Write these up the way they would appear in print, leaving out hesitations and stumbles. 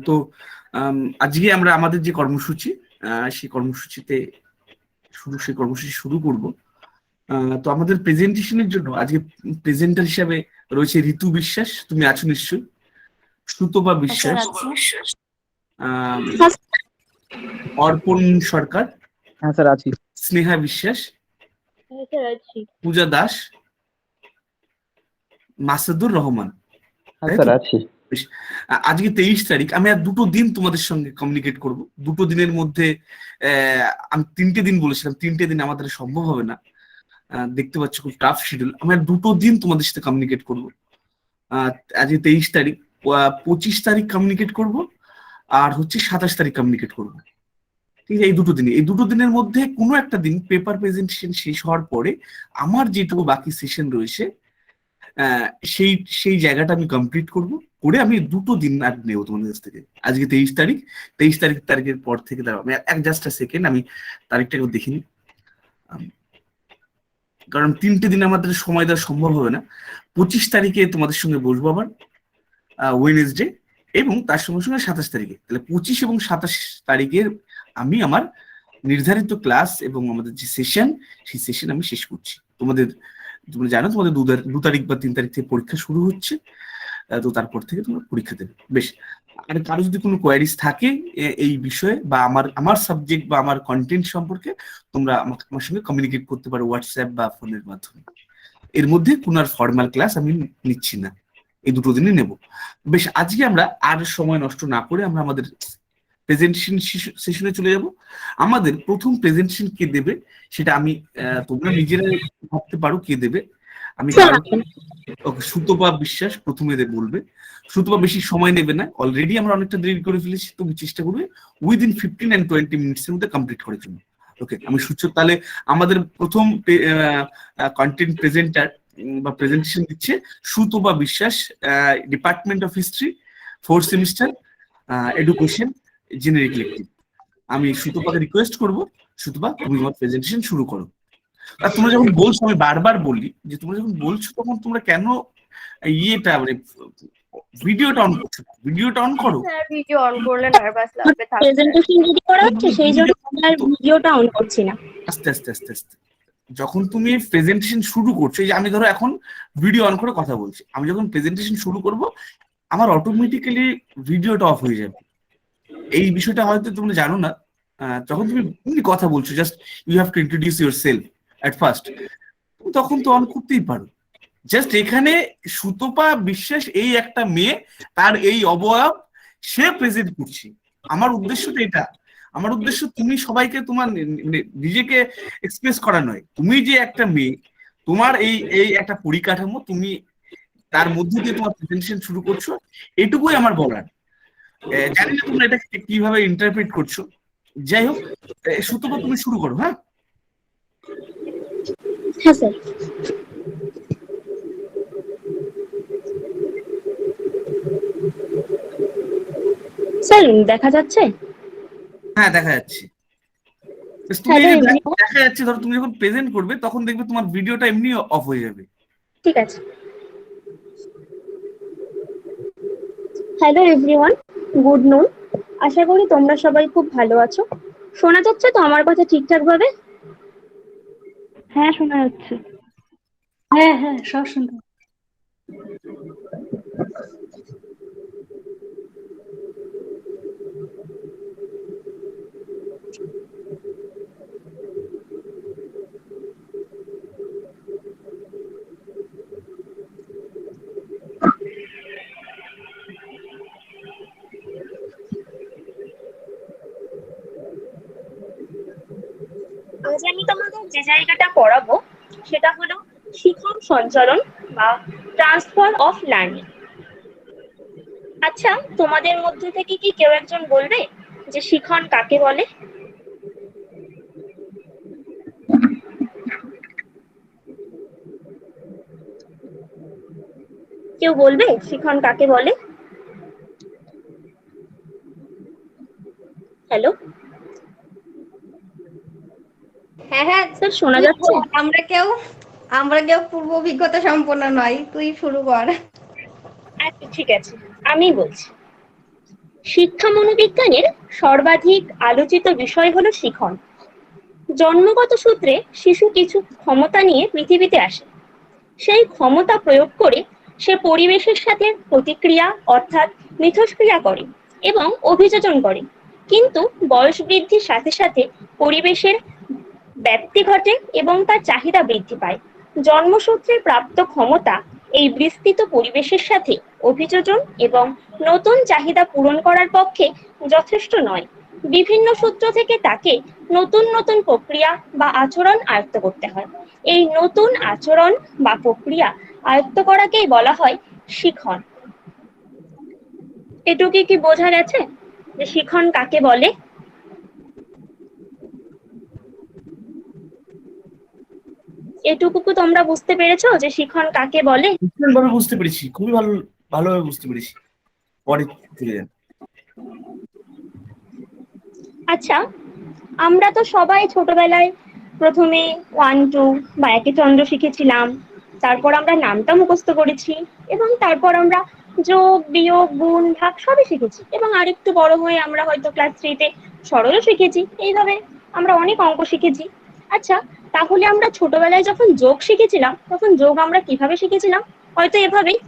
তো আজকে আমরা আমাদের যে কর্মসূচি সেই কর্মসূচি শুরু করব। তো আমাদের প্রেজেন্টেশনের জন্য আজকে প্রেজেন্টার হিসাবে রয়েছে ঋতু বিশ্বাস, তুমি আছো নিশ্চয়ই, সুতপা বিশ্বাস, অর্পণ সরকার, হ্যাঁ স্যার আছি, স্নেহা বিশ্বাস, পূজা দাস, মাসুদুর রহমান। আজকে 23 তারিখ। আমি আর 2 দিন তোমাদের সঙ্গে কমিউনিকেট করব। 2 দিনের মধ্যে আমি 3টে দিন বলেছিলাম, 3টে দিন আমাদের সম্ভব হবে না, দেখতে পাচ্ছ খুব টাফ শিডিউল। আমি আর 2 দিন তোমাদের সাথে কমিউনিকেট করব। আজকে 23 তারিখ, 25 তারিখ কমিউনিকেট করব, আর হচ্ছে 27 তারিখ কমিউনিকেট করব। ঠিক আছে, এই 2 দিনের মধ্যে কোনো একটা দিন পেপার প্রেজেন্টেশন শেষ হওয়ার পরে আমার যেটুকু বাকি সেশন রয়েছে সেই জায়গাটা আমি কমপ্লিট করে আমি 2 দিন আর নেব তোমাদের কাছ থেকে। আজকে 23 তারিখের পর থেকে দাঁড়াবো। আমি জাস্ট সেকেন্ড, আমি তারিখটাকে দেখিনি, কারণ 3টে দিন আমাদের সময় দেওয়া সম্ভব হবে না। 25 তারিখে তোমাদের সঙ্গে বসবো আবার, ওয়েডনেসডে, এবং তার সঙ্গে সঙ্গে 27 তারিখে। তাহলে 25 এবং 27 তারিখের আমি আমার নির্ধারিত ক্লাস এবং আমাদের যে সেশন, সেই সেশন আমি শেষ করছি। তোমরা জানো তোমাদের 2 তারিখ বা 3 তারিখ থেকে পরীক্ষা শুরু হচ্ছে, তো তারপর থেকে তোমরা পরীক্ষা দেবে। বেশ, আর কারো যদি কোনো কোয়ারিজ থাকে এই বিষয়ে বা আমার সাবজেক্ট বা আমার কন্টেন্ট সম্পর্কে, তোমরা আমার সঙ্গে কমিউনিকেট করতে পারো হোয়াটসঅ্যাপ বা ফোনের মাধ্যমে। এর মধ্যে কোনো আর ফর্মাল ক্লাস আমি নিচ্ছি না, এই 2 দিনই নেব। বেশ, আজকে আমরা আর সময় নষ্ট না করে আমরা আমাদের প্রেজেন্টেশন সেশনে চলে যাব। আমাদের প্রথম প্রেজেন্টেশন কে দেবে সেটা আমি, তোমরা নিজেরা ভাবতে পারো কে দেবে। আমি সুতপা বিশ্বাস প্রথমে বলবে। সুতপা বেশি সময় নেবে না, অলরেডি আমরা অনেকটা দেরি করে ফেলেছি, তুমি চেষ্টা করবে উইদিন 15 and 20 মিনিটসের মধ্যে কমপ্লিট করার জন্য। ওকে, আমি তাহলে আমাদের প্রথম কন্টেন্ট প্রেজেন্টার বা প্রেজেন্টেশন দিচ্ছে সুতপা বিশ্বাস, department of history, 4th semester, education, generic elective. আমি সুতপাকে রিকোয়েস্ট করব, সুতপা তুমি তোমার প্রেজেন্টেশন শুরু করো। আর তোমরা যখন বলছো, আমি বারবার বলি যে তোমরা যখন বলছো তখন তোমরা কেন মানে ভিডিওটা অন করছো? ভিডিওটা অন করো। স্যার ভিডিও অন করলে নার্ভাস লাগবে, প্রেজেন্টেশন যদি করা হচ্ছে সেই জন্য আর ভিডিওটা অন করছি না। আস্তে আস্তে যখন তুমি প্রেজেন্টেশন শুরু করছো, এই যে আমি ধরো এখন ভিডিও অন করে কথা বলছি, আমি যখন প্রেজেন্টেশন শুরু করব আমার অটোমেটিক্যালি ভিডিওটা অফ হয়ে যাবে। এই বিষয়টা হয়তো তোমরা জানো না। যখন তুমি কথা বলছো, just you have to introduce yourself at first, তখন তো অন করতেই পারো। জাস্ট এখানে সুতপা বিশ্বাস এই একটা মেয়ে, তার এই অবয়ব, সে প্রেজেন্ট করছি। আমার উদ্দেশ্যটা এটা, আমার উদ্দেশ্য তুমি সবাইকে তোমার নিজেকে এক্সপ্রেস করা নয়। তুমি যে একটা মেয়ে, তোমার এই একটা পরিকাঠামো, তুমি তার মধ্যে দিয়ে তোমার প্রেজেন্টেশন শুরু করছো, এটুকুই আমার বলার। জানি না তোমরা এটা কিভাবে ইন্টারপ্রেট করছো। যাই হোক, সুতপা তুমি শুরু করো। হ্যাঁ হ্যাঁ স্যার। স্যার দেখা যাচ্ছে? হ্যাঁ দেখা যাচ্ছে। দেখা যাচ্ছে, ধরো তুমি যখন প্রেজেন্ট করবে তখন দেখবে তোমার ভিডিওটা এমনি অফ হয়ে যাবে। ঠিক আছে। হ্যালো এভরিওয়ান, গুড নুন। আশা করি তোমরা সবাই খুব ভালো আছো। শোনা যাচ্ছে তো আমার কথা ঠিকঠাক ভাবে? হ্যাঁ শোনা যাচ্ছে। হ্যাঁ হ্যাঁ সব শুনতে। আজ আমি তোমাদের যে জায়গাটা পড়াবো সেটা হলো শিখন সঞ্চালন বা ট্রান্সফার অফ লার্নিং। আচ্ছা, তোমাদের মধ্যে থেকে কি কেউ একজন বলবে যে শিখন কাকে বলে? কেউ বলবে শিখন কাকে বলে? হ্যালো হ্যাঁ হ্যাঁ স্যার, শোনা যাচ্ছে? আমরা কেউ পূর্ব অভিজ্ঞতা সম্পন্ন নয়, তুই শুরু কর। আচ্ছা ঠিক আছে, আমি বলছি। শিক্ষা মনোবিজ্ঞানের সর্বাধিক আলোচিত বিষয় হলো শিখন। জন্মগত সূত্রে শিশু কিছু ক্ষমতা নিয়ে পৃথিবীতে আসে। সেই ক্ষমতা প্রয়োগ করে সে পরিবেশের সাথে প্রতিক্রিয়া অর্থাৎ মিথস্ক্রিয়া করে এবং অভিযোজন করে। কিন্তু বয়স বৃদ্ধির সাথে সাথে পরিবেশের ব্যাপ্তি ঘটে এবং তার চাহিদা বৃদ্ধি পায়। জন্মসূত্রে প্রাপ্ত ক্ষমতা এই বিস্তৃত পরিবেশের সাথে অভিযোজন এবং নতুন চাহিদা পূরণ করার পক্ষে যথেষ্ট নয়। বিভিন্ন সূত্র থেকে তাকে নতুন নতুন প্রক্রিয়া বা আচরণ আয়ত্ত করতে হয়। এই নতুন আচরণ বা প্রক্রিয়া আয়ত্ত করাকেই বলা হয় শিখন। এটুকু কি বোঝা গেছে যে শিখন কাকে বলে? এটুকু তোমরা বুঝতে পেরেছো যে শিখন কাকে বলে? ভাবে বুঝতে পেরেছি, খুবই ভালোভাবে বুঝতে পেরেছি। পরে ফিরে যান। আচ্ছা, আমরা তো সবাই ছোটবেলায় প্রথমে 1 2 বা একে চন্দ্র শিখেছিলাম, তারপর আমরা নামটা মুখস্থ করেছি এবং তারপর আমরা যোগ বিয়োগ গুণ ভাগ সবই শিখেছি এবং আরেকটু বড় হয়ে আমরা হয়তো ক্লাস 3 তে সরলও শিখেছি। এইভাবে আমরা অনেক অঙ্ক শিখেছি। আচ্ছা, তাহলে আমরা ছোটবেলায় যখন যোগ শিখেছিলাম তখন যোগ আমরা কিভাবে শিখেছিলাম? হয়তো এভাবেই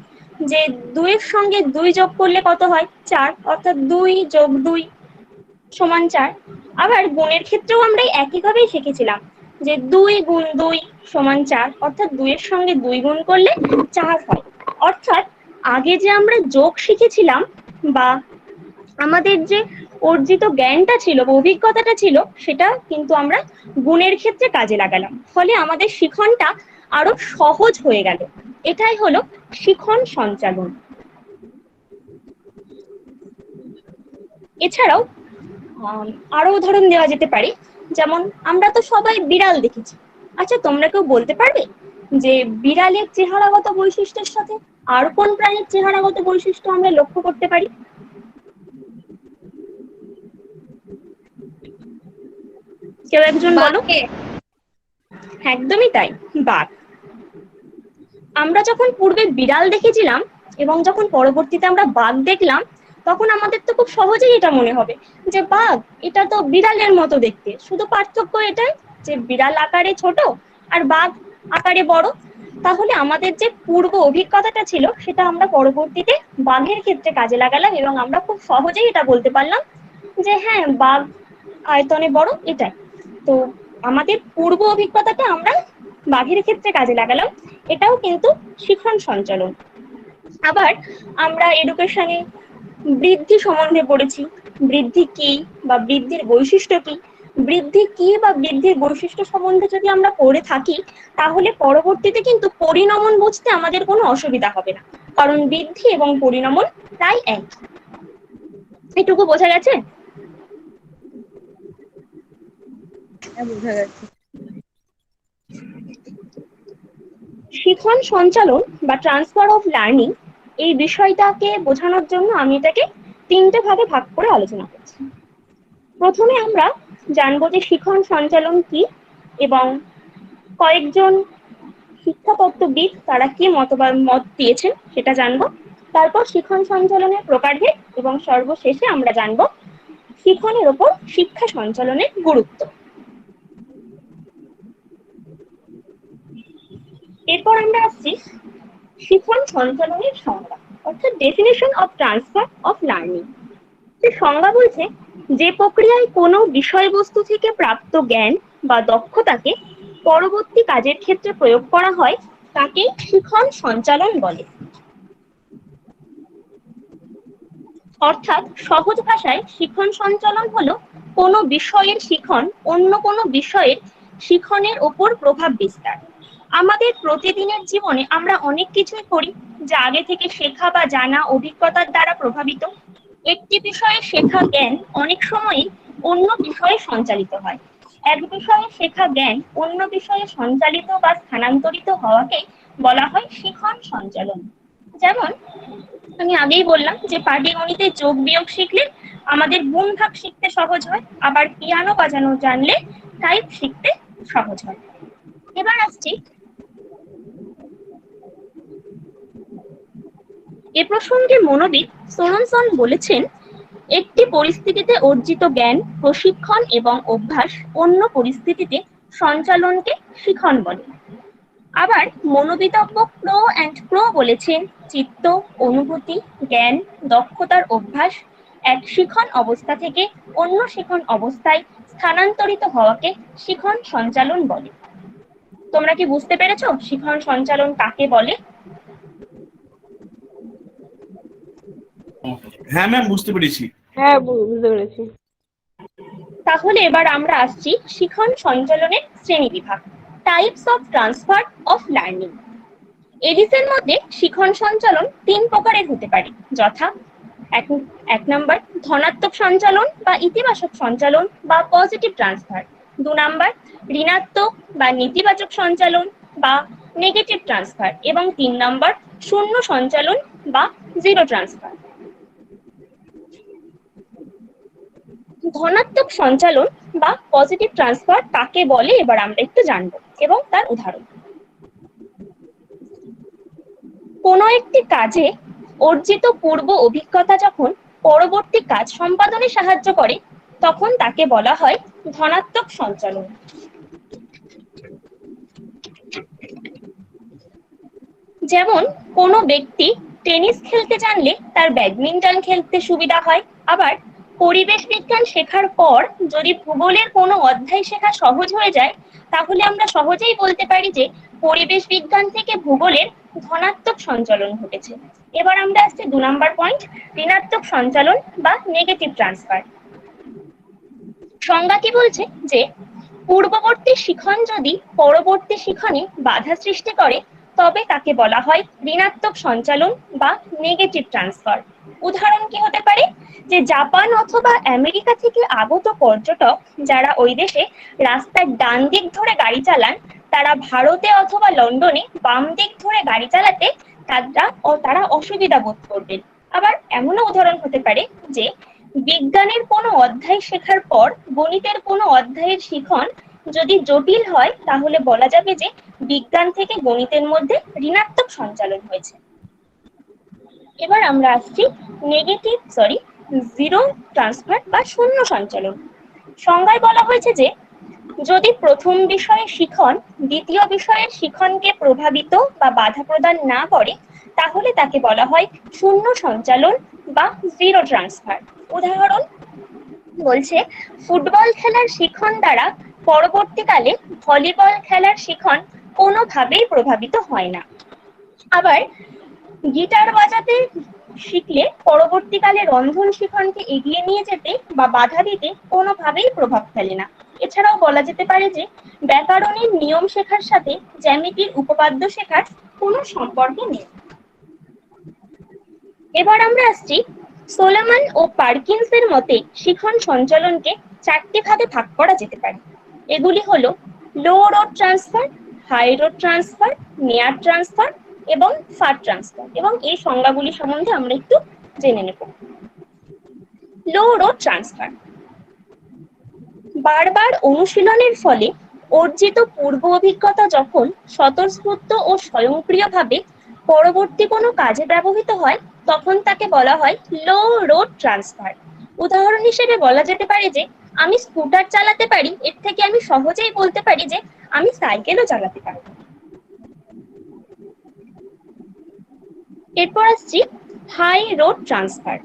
যে 2 এর সঙ্গে 2 যোগ করলে কত হয়? 4, অর্থাৎ 2 যোগ 2 সমান 4। আবার গুণের ক্ষেত্রেও আমরা একইভাবেই শিখেছিলাম যে 2 গুণ 2 সমান 4, অর্থাৎ 2 এর সঙ্গে 2 গুণ করলে 4 হয়। অর্থাৎ আগে যে আমরা যোগ শিখেছিলাম বা আমাদের যে অর্জিত জ্ঞানটা ছিল বা অভিজ্ঞতাটা ছিল সেটা কিন্তু আমরা গুণের ক্ষেত্রে কাজে লাগালাম, ফলে আমাদের শিখনটা আরো সহজ হয়ে গেল। এটাই হলো শিখন সঞ্চালন। এছাড়াও আরো উদাহরণ দেওয়া যেতে পারে, যেমন আমরা তো সবাই বিড়াল দেখেছি। আচ্ছা, তোমরা কেউ বলতে পারবে যে বিড়ালের চেহারাগত বৈশিষ্ট্যের সাথে আর কোন প্রাণীর চেহারাগত বৈশিষ্ট্য আমরা লক্ষ্য করতে পারি? কেউ একজন বলো। একদমই তাই, বাঘ। আমরা যখন পূর্বে বিড়াল দেখেছিলাম এবং যখন পরবর্তীতে আমরা বাঘ দেখলাম, তখন আমাদের তো খুব সহজেই এটা মনে হবে যে বাঘ এটা তো বিড়ালের মতো দেখতে, শুধু পার্থক্য এটাই যে বিড়াল আকারে ছোট আর বাঘ আকারে বড়। তাহলে আমাদের যে পূর্ব অভিজ্ঞতাটা ছিল সেটা আমরা পরবর্তীতে বাঘের ক্ষেত্রে কাজে লাগালাম এবং আমরা খুব সহজেই এটা বলতে পারলাম যে হ্যাঁ, বাঘ আয়তনে বড়, এটাই। তো আমাদের পূর্ব অভিজ্ঞতাটা আমরা বাঘের ক্ষেত্রে কাজে লাগালাম, এটাও কিন্তু শিখন সঞ্চালন। আবার আমরা এডুকেশনে বৃদ্ধি সম্বন্ধে পড়েছি, বৃদ্ধি কি বা বৃদ্ধির বৈশিষ্ট্য কি। বৃদ্ধি কি বা বৃদ্ধির বৈশিষ্ট্য সম্বন্ধে যদি আমরা পড়ে থাকি তাহলে পরবর্তীতে কিন্তু পরিণমন বুঝতে আমাদের কোনো অসুবিধা হবে না, কারণ বৃদ্ধি এবং পরিণমন প্রায় এক। এটুকু বোঝা গেছে? বোঝা গেছে। শিখন সঞ্চালন বা ট্রান্সফার অফ লার্নিং এই বিষয়টাকে বোঝানোর জন্য আমি এটাকে 3টে ভাগে ভাগ করে আলোচনা করছি। প্রথমে আমরা জানবো যে শিখন সঞ্চালন কি এবং কয়েকজন শিক্ষাতত্ত্ববিদ তারা কি মত দিয়েছেন সেটা জানবো। তারপর শিখন সঞ্চালনের প্রকারভেদ এবং সর্বশেষে আমরা জানবো শিখনের ওপর শিক্ষা সঞ্চালনের গুরুত্ব। এরপর আমরা আসছি শিখন সঞ্চালনের সংজ্ঞা, অর্থাৎ definition of transfer of learning. সংজ্ঞা বলছে যে প্রক্রিয়ায় কোনো বিষয়বস্তু থেকে প্রাপ্ত জ্ঞান বা দক্ষতাকে পরবর্তী কাজের ক্ষেত্রে প্রয়োগ করা হয় তাকে শিখন সঞ্চালন বলে। অর্থাৎ সহজ ভাষায় শিখন সঞ্চালন হলো কোনো বিষয়ের শিখন অন্য কোনো বিষয়ের শিখনের ওপর প্রভাব বিস্তার। আমাদের প্রতিদিনের জীবনে আমরা অনেক কিছুই করি যা আগে থেকে শেখা বা জানা অভিজ্ঞতার দ্বারা প্রভাবিত। একটি বিষয়ে শেখা জ্ঞান অনেক সময়ই অন্য বিষয়ে সঞ্চালিত হয়। এক বিষয়ে শেখা জ্ঞান অন্য বিষয়ে সঞ্চালিত বা স্থানান্তরিত হওয়াকে বলা হয় শিখন সঞ্চালন। যেমন আমি আগেই বললাম যে পাটিগণিতে যোগ বিয়োগ শিখলে আমাদের গুণ ভাগ শিখতে সহজ হয়, আবার পিয়ানো বাজানো জানলে টাইপ শিখতে সহজ হয়। এবার আসছি এ প্রসঙ্গে মনোবিদ সোরনসন বলেছেন একটি পরিস্থিতিতে অর্জিত জ্ঞান, প্রশিক্ষণ এবং অভ্যাস অন্য পরিস্থিতিতে সঞ্চালনকে শিখন বলে। আবার মনোবিতজ্ঞ প্রো অ্যান্ড প্রো বলেছেন, চিত্ত, অনুভূতি, জ্ঞান, দক্ষতার অভ্যাস এক শিখন অবস্থা থেকে অন্য শিখন অবস্থায় স্থানান্তরিত হওয়াকে শিখন সঞ্চালন বলে। তোমরা কি বুঝতে পেরেছো শিখন সঞ্চালন কাকে বলে? হ্যাঁ ম্যাম, বুঝতে পেরেছি। হ্যাঁ, বুঝতে পেরেছি। তাহলে এবার আমরা আসছি শিখন সঞ্চালনের শ্রেণীবিভাগ, types of transfer of learning. এডিসের মধ্যে শিখন সঞ্চালন 3 প্রকারের হতে পারে, যথা এক নাম্বার ধনাত্মক সঞ্চালন বা ইতিবাচক সঞ্চালন বা পজিটিভ ট্রান্সফার, 2 নাম্বার ঋণাত্মক বা নেতিবাচক সঞ্চালন বা নেগেটিভ ট্রান্সফার এবং 3 নাম্বার শূন্য সঞ্চালন বা জিরো ট্রান্সফার। ধনাত্মক সঞ্চালন বা পজিটিভ ট্রান্সফার কাকে বলে এবার আমরা একটু জানবো এবং তার উদাহরণ। কোনো একটি কাজে অর্জিত পূর্ব অভিজ্ঞতা যখন পরবর্তী কাজ সম্পাদনে সাহায্য করে তখন তাকে বলা হয় ধনাত্মক সঞ্চালন। যেমন কোনো ব্যক্তি টেনিস খেলতে জানলে তার ব্যাডমিন্টন খেলতে সুবিধা হয়। আবার পরিবেশ বিজ্ঞান শেখার পর যদি ভূগোলের কোনো অধ্যায় শেখা সহজ হয়ে যায় তাহলে আমরা সহজেই বলতে পারি যে পরিবেশ বিজ্ঞান থেকে ভূগোলের ধনাত্মক সঞ্চালন ঘটেছে। এবার আমরা আসছি 2 নাম্বার পয়েন্ট, ঋণাত্মক সঞ্চালন বা নেগেটিভ ট্রান্সফার। সংজ্ঞা কি বলছে যে পূর্ববর্তী শিখন যদি পরবর্তী শিখনে বাধা সৃষ্টি করে তবে তাকে বলা হয় ঋণাত্মক সঞ্চালন বা নেগেটিভ ট্রান্সফার। উদাহরণ কি হতে পারে, যে জাপান অথবা আমেরিকা থেকে আগত পর্যটক যারা ওই দেশে রাস্তার ডান দিক ধরে গাড়ি চালান তারা ভারতে অথবা লন্ডনে বাম দিক ধরে গাড়ি চালাতে তারা অসুবিধা বোধ করবেন। আবার এমনও উদাহরণ হতে পারে যে বিজ্ঞানের কোনো অধ্যায় শেখার পর গণিতের কোনো অধ্যায়ের শিখন যদি জটিল হয় তাহলে বলা যাবে যে বিজ্ঞান থেকে গণিতের মধ্যে ঋণাত্মক সঞ্চালন হয়েছে। এবার আমরা আসছি জিরো ট্রান্সফার বা শূন্য সঞ্চালন। সংজ্ঞায় বলা হয়েছে যে যদি প্রথম বিষয়ের শিখন দ্বিতীয় বিষয়ের শিখনকে প্রভাবিত বা বাধা প্রদান না করে তাহলে তাকে বলা হয় শূন্য সঞ্চালন বা জিরো ট্রান্সফার। উদাহরণ বলছে, ফুটবল খেলার শিখন দ্বারা পরবর্তীকালে ভলিবল খেলার শিখন কোনোভাবেই প্রভাবিত হয় না। আবার গিটার বাজাতে শিখলে পরবর্তীকালে রন্ধন শিখনকে এগিয়ে নিয়ে যেতে বা বাধা দিতে কোনোভাবেই প্রভাব ফেলে না। এছাড়াও বলা যেতে পারে যে ব্যাকরণের নিয়ম শেখার সাথে জ্যামিতির উপপাদ্য শেখার কোনো সম্পর্ক নেই। এবার আমরা আসছি সোলোমন ও পার্কিন্সের মতে শিখন সঞ্চালনকে 4টি ভাগে ভাগ করা যেতে পারে। এগুলি হলো low road transfer, high road transfer, near transfer এবং ফার ট্রান্সফার, এবং এই সংজ্ঞাগুলি সম্বন্ধে আমরা একটু জেনে নেব। লো রোড ট্রান্সফার বারবার অনুশীলনের ফলে অর্জিত পূর্ব অভিজ্ঞতা যখন স্বতঃস্ফূর্ত ও স্বয়ংক্রিয়ভাবে পরবর্তী কোনো কাজে ব্যবহৃত হয় তখন তাকে বলা হয় লো রোড ট্রান্সফার। উদাহরণ হিসেবে বলা যেতে পারে যে আমি স্কুটার চালাতে পারি, এর থেকে আমি সহজেই বলতে পারি যে আমি সাইকেলও চালাতে পারি। এরপর আসছি হাই রোড ট্রান্সফার।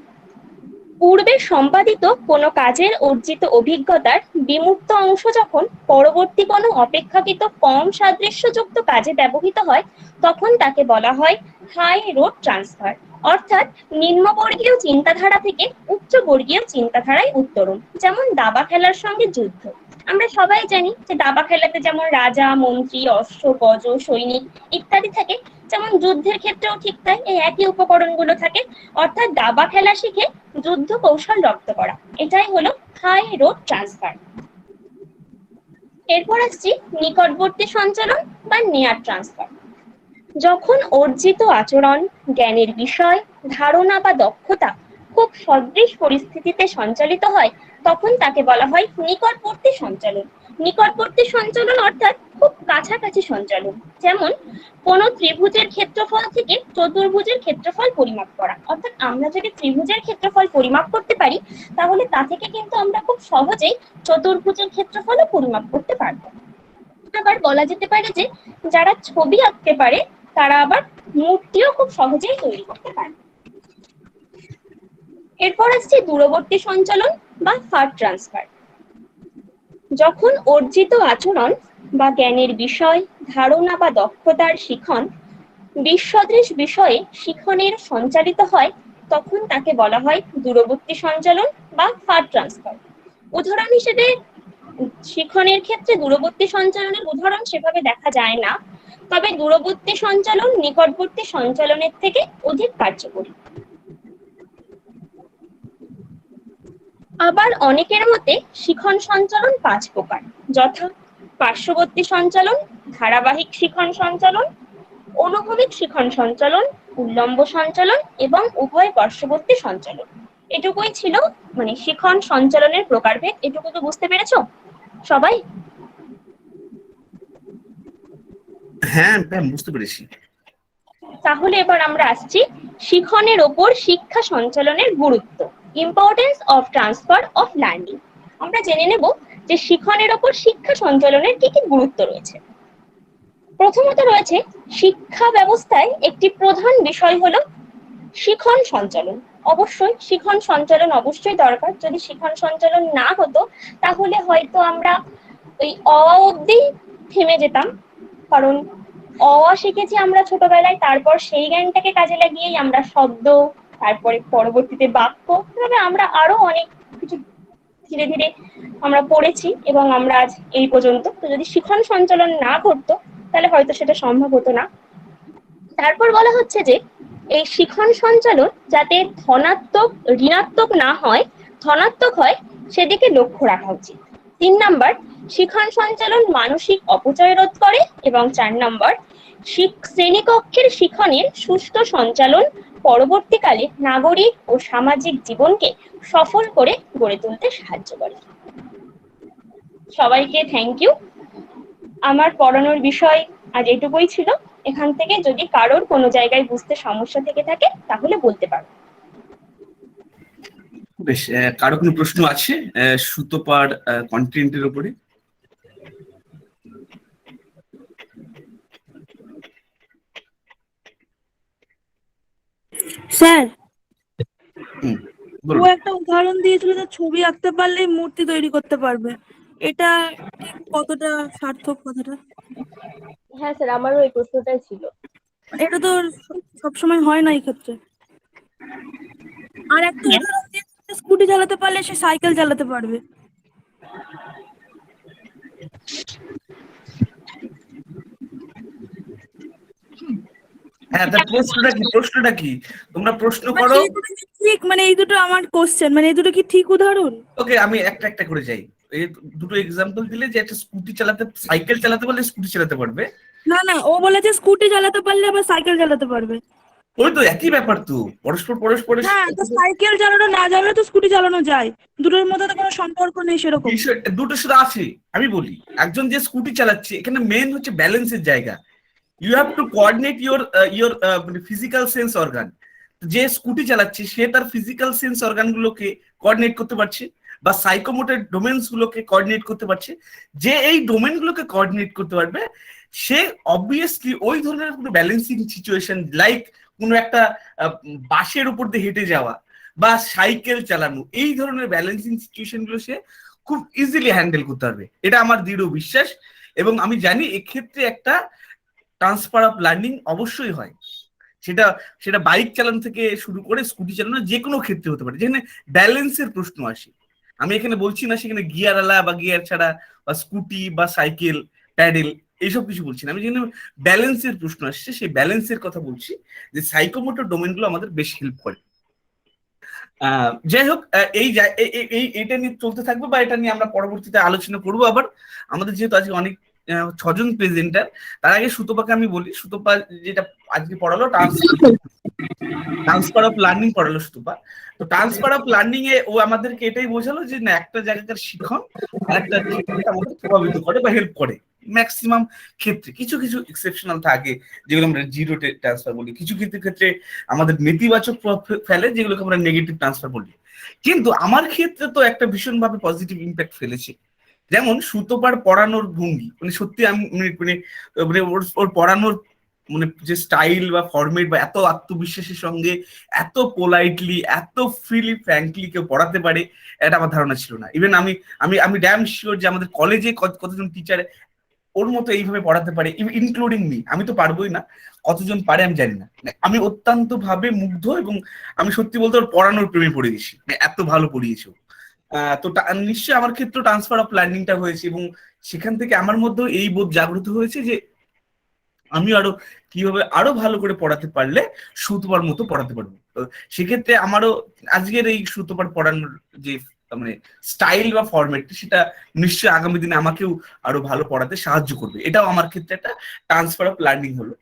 পূর্বে সম্পাদিত কোনো কাজের অর্জিত অভিজ্ঞতার বিমূর্ত অংশ যখন পরবর্তী কোনো অপেক্ষাকৃত কম সাদৃশ্যযুক্ত কাজে ব্যবহৃত হয় তখন তাকে বলা হয় হাই রোড ট্রান্সফার। অর্থাৎ নিম্নবর্গীয় চিন্তাধারা থেকে উচ্চবর্গীয় চিন্তাধারায় উত্তরণ। যেমন দাবা খেলার সঙ্গে যুদ্ধ। আমরা সবাই জানি যে দাবা খেলাতে যেমন রাজা, মন্ত্রী, অশ্ব, গজ, সৈনিক ইত্যাদি থাকে, যেমন যুদ্ধের ক্ষেত্রেও ঠিক তাই, এই একই উপকরণগুলো থাকে। অর্থাৎ দাবা খেলা শিখে যুদ্ধ কৌশল রপ্ত করা, এটাই হলো হাই রোড ট্রান্সফার। এরপর আসছি নিকটবর্তী সঞ্চালন বা নিয়ার ট্রান্সফার। যখন অর্জিত আচরণ, জ্ঞানের বিষয়, ধারণা বা দক্ষতা খুব সদৃশ পরিস্থিতিতে সঞ্চালিত হয় তখন তাকে বলা হয় নিকটবর্তী সঞ্চালন। নিকটবর্তী সঞ্চালন অর্থাৎ খুব কাছাকাছি সঞ্চালন। যেমন কোনো ত্রিভুজের ক্ষেত্রফল থেকে থেকে চতুর্ভুজের ক্ষেত্রফল পরিমাপ করা। অর্থাৎ আমরা যদি ত্রিভুজের ক্ষেত্রফল পরিমাপ করতে পারি তাহলে তা থেকে কিন্তু আমরা খুব সহজেই চতুর্ভুজের ক্ষেত্রফলও পরিমাপ করতে পারবো। আবার বলা যেতে পারে যে যারা ছবি আঁকতে পারে তারা আবার মূর্তিও খুব সহজেই তৈরি করতে পারে। এরপর আসছে দূরবর্তী সঞ্চালন বা ফার ট্রান্সফার। যখন অর্জিত আচরণ বা জ্ঞানের বিষয়, ধারণা বা দক্ষতার শিখন বিসদৃশ বিষয়ে শিখনের সঞ্চালিত হয় তখন তাকে বলা হয় দূরবর্তী সঞ্চালন বা ফার ট্রান্সফার। উদাহরণ হিসেবে শিখনের ক্ষেত্রে দূরবর্তী সঞ্চালনের উদাহরণ সেভাবে দেখা যায় না, তবে দূরবর্তী সঞ্চালন নিকটবর্তী সঞ্চালনের থেকে অধিক কার্যকরী। আবার অনেকের মতে শিখন সঞ্চালন 5 প্রকার, যথা পার্শ্ববর্তী সঞ্চালন, ধারাবাহিক শিখন সঞ্চালন, অনুভূমিক শিখন সঞ্চালন, উল্লম্ব সঞ্চালন এবং উভয় পার্শ্ববর্তী সঞ্চালন। এটুকুই ছিল মানে শিখন সঞ্চালনের প্রকারভেদ। এটুকু তো বুঝতে পেরেছো সবাই? হ্যাঁ ম্যাম, বুঝতে পেরেছি। তাহলে এবার আমরা আসছি শিখনের ওপর শিক্ষা সঞ্চালনের গুরুত্ব, importance of transfer of learning. আমরা জেনে নেব যে শিখনের ওপর শিক্ষা সঞ্চালনের কি কি গুরুত্ব রয়েছে। প্রথমত রয়েছে শিক্ষা ব্যবস্থায় একটি প্রধান বিষয় হলো শিখন সঞ্চালন। অবশ্যই শিখন সঞ্চালন অবশ্যই দরকার। যদি শিখন সঞ্চালন না হতো তাহলে হয়তো আমরা ওই অ অবধি থেমে যেতাম, কারণ অ শিখেছি আমরা ছোটবেলায়, তারপর সেই জ্ঞানটাকে কাজে লাগিয়েই আমরা শব্দ, তারপরে পরবর্তীতে বাক্য, এভাবে আমরা আরো অনেক কিছু ধীরে ধীরে আমরা পড়েছি এবং আমরা আজ এই পর্যন্ত। তো যদি শিখন সঞ্চালন না করতো তাহলে হয়তো সেটা সম্ভব হতো না। তারপর বলা হচ্ছে যে এই শিখন সঞ্চালন যাতে ধনাত্মক ঋণাত্মক না হয়, ধনাত্মক হয় সেদিকে লক্ষ্য রাখা উচিত। 3 নাম্বার, শিখন সঞ্চালন মানসিক অপচয় রোধ করে। এবং 4 নাম্বার, শ্রেণীকক্ষের শিখনের সুষ্ঠু সঞ্চালন পরবর্তীকালে নাগরিক ও সামাজিক জীবনকে সফল করে গড়ে তুলতে সাহায্য করে। সবাইকে থ্যাংক ইউ। আমার পড়ানোর বিষয় আজ এটুকুই ছিল। এখান থেকে যদি কারোর কোনো জায়গায় বুঝতে সমস্যা থেকে থাকে তাহলে বলতে পারো। বেশ, কারো কোনো প্রশ্ন আছে সুতপার কন্টেন্টের উপরে? স্যার, ও বলুন। একটা উদাহরণ দিয়েছিল যে ছবি আঁকতে পারলেই মূর্তি তৈরি করতে পারবে। এটা ঠিক কতটা সার্থক কথাটা? হ্যাঁ স্যার, আমারও এই প্রশ্নটাই ছিল। এটা তো সবসময় হয় না এই ক্ষেত্রে। আর একটা উদাহরণ দিয়েছিল স্কুটি চালাতে পারলে সে সাইকেল চালাতে পারবে। হ্যাঁ, তার প্রশ্নটা কি তোমরা প্রশ্ন করো। এই দুটো কি ঠিক, মানে এই দুটো আমার কোশ্চেন, মানে এই দুটো কি ঠিক উদাহরণ? ওকে, আমি একটা একটা করে যাই। এই দুটো এক্সাম্পল দিলে যে একটা সাইকেল চালাতে পারলে স্কুটি চালাতে পারবে। না না, ও বলেছে স্কুটি চালাতে পারলে আবার সাইকেল চালাতে পারবে। ওই তো একই ব্যাপার তো, পরস্পরের হ্যাঁ, তো সাইকেল চালানো না জানলে তো স্কুটি চালানো যায়। দুটোর মধ্যে তো কোনো সম্পর্ক নেই সেরকম। দুটো শুধু আছে। আমি বলি, একজন যে স্কুটি চালাচ্ছে, এখানে মেন হচ্ছে ব্যালেন্সের জায়গা। You have to coordinate your physical sense organ. যে স্কুটি চালাচ্ছে সে তার ফিজিক্যাল সেন্স অর্গান গুলোকে কোঅর্ডিনেট করতে পারছে বা সাইকোমোটর ডোমেন্স গুলোকে কোঅর্ডিনেট করতে পারছে। যে এই ডোমেন গুলোকে কোঅর্ডিনেট করতে পারবে সে অবভিয়াসলি ওই ধরনের কোনো ব্যালেন্সিং সিচুয়েশন, লাইক কোনো একটা বাসের উপর দিয়ে হেঁটে যাওয়া বা সাইকেল চালানো, এই ধরনের ব্যালেন্সিং সিচুয়েশন গুলো সে খুব ইজিলি হ্যান্ডেল করতে পারবে। এটা আমার দৃঢ় বিশ্বাস। এবং আমি জানি এক্ষেত্রে একটা ট্রান্সফার অফ লার্নিং অবশ্যই হয়। সেটা বাইক চালানো থেকে শুরু করে স্কুটি চালানো যে কোনো ক্ষেত্রে হতে পারে, যেখানে ব্যালেন্সের প্রশ্ন আসে। আমি এখানে বলছি না সেখানে গিয়ার আলা বা গিয়ার ছাড়া বা স্কুটি বা সাইকেল প্যাডেল এইসব কিছু বলছি না। আমি যেখানে ব্যালেন্সের প্রশ্ন আসছে সেই ব্যালেন্সের কথা বলছি, যে সাইকোমোটর ডোমেন গুলো আমাদের বেশ হেল্প করে। যাই হোক, এটা নিয়ে চলতে থাকবে বা এটা নিয়ে আমরা পরবর্তীতে আলোচনা করবো। আবার আমাদের যেহেতু আজকে অনেক 6 জন প্রেজেন্টার, তার আগে সুতপাকে আমি বলি, সুতপা যেটা আজকে পড়ালো ট্রান্সফার অফ লার্নিং পড়ালো সুতপা। তো ট্রান্সফার অফ লার্নিং এ ও আমাদেরকে এটাই বোঝালো যে না, একটা জায়গাকার শিখন আর একটা আমাদের প্রভাবিত করে বা হেল্প করে। ম্যাক্সিমাম ক্ষেত্রে, কিছু কিছু এক্সেপশনাল থাকে যেগুলো আমরা জিরো ট্রান্সফার বলি, কিছু কিছু ক্ষেত্রে আমাদের নেতিবাচক প্রভাব ফেলে যেগুলোকে আমরা নেগেটিভ ট্রান্সফার বলি। কিন্তু আমার ক্ষেত্রে তো একটা ভীষণভাবে পজিটিভ ইম্প্যাক্ট ফেলেছে। যেমন সুতোপার পড়ানোর ভঙ্গি, মানে সত্যি আমি মানে ওর পড়ানোর মানে যে স্টাইল বা ফরম্যাট বা এত আত্মবিশ্বাসের সঙ্গে এত পোলাইটলি এত ফ্রিলি ফ্র্যাঙ্কলি কেউ পড়াতে পারে, এটা আমার ধারণা ছিল না। ইভেন আমি আমি আমি ড্যাম শিওর যে আমাদের কলেজে কতজন টিচার ওর মতো এইভাবে পড়াতে পারে, ইনক্লুডিং মি। আমি তো পারবোই না, কতজন পারে আমি জানি না। মানে আমি অত্যন্ত ভাবে মুগ্ধ, এবং আমি সত্যি বলতে ওর পড়ানোর প্রেমে পড়ে গেছি, মানে এত ভালো পড়িয়েছে ও। তো নিশ্চয়ই আমার ক্ষেত্রে ট্রান্সফার অফ লার্নিংটা হয়েছে, এবং সেখান থেকে আমার মধ্যেও এই বোধ জাগ্রত হয়েছে যে আমি আরো কিভাবে আরো ভালো করে পড়াতে পারলে সুতোপার মতো পড়াতে পারবো। তো সেক্ষেত্রে আমারও আজকের এই সুতোপার পড়ানোর যে মানে স্টাইল বা ফরম্যাট, সেটা নিশ্চয়ই আগামী দিনে আমাকেও আরো ভালো পড়াতে সাহায্য করবে। এটাও আমার ক্ষেত্রে একটা ট্রান্সফার অফ লার্নিং হলো।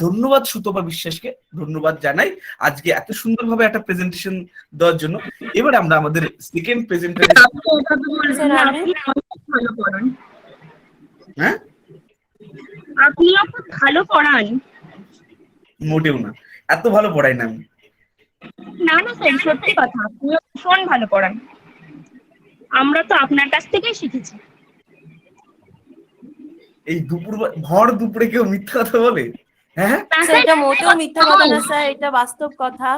ধন্যবাদ সুতোপা বিশ্বাসকে, ধন্যবাদ জানাই আজকে এত সুন্দরভাবে একটা প্রেজেন্টেশন দেওয়ার জন্য। এবার আমরা আমাদের সেকেন্ড প্রেজেন্টারে। হ্যাঁ, আপনিও খুব ভালো পড়ান। মোটেও না, এত ভালো পড়াই না আমি। না না স্যার, সত্যি কথা, আপনিও ভীষণ ভালো পড়ান। আমরা তো আপনার কাছ থেকেই শিখেছি। এই ভর দুপুরে কেউ মিথ্যা কথা বলে? হ্যাঁ, স্যার এটা মোটেও মিথ্যা কথা না স্যার, এটা বাস্তব কথা।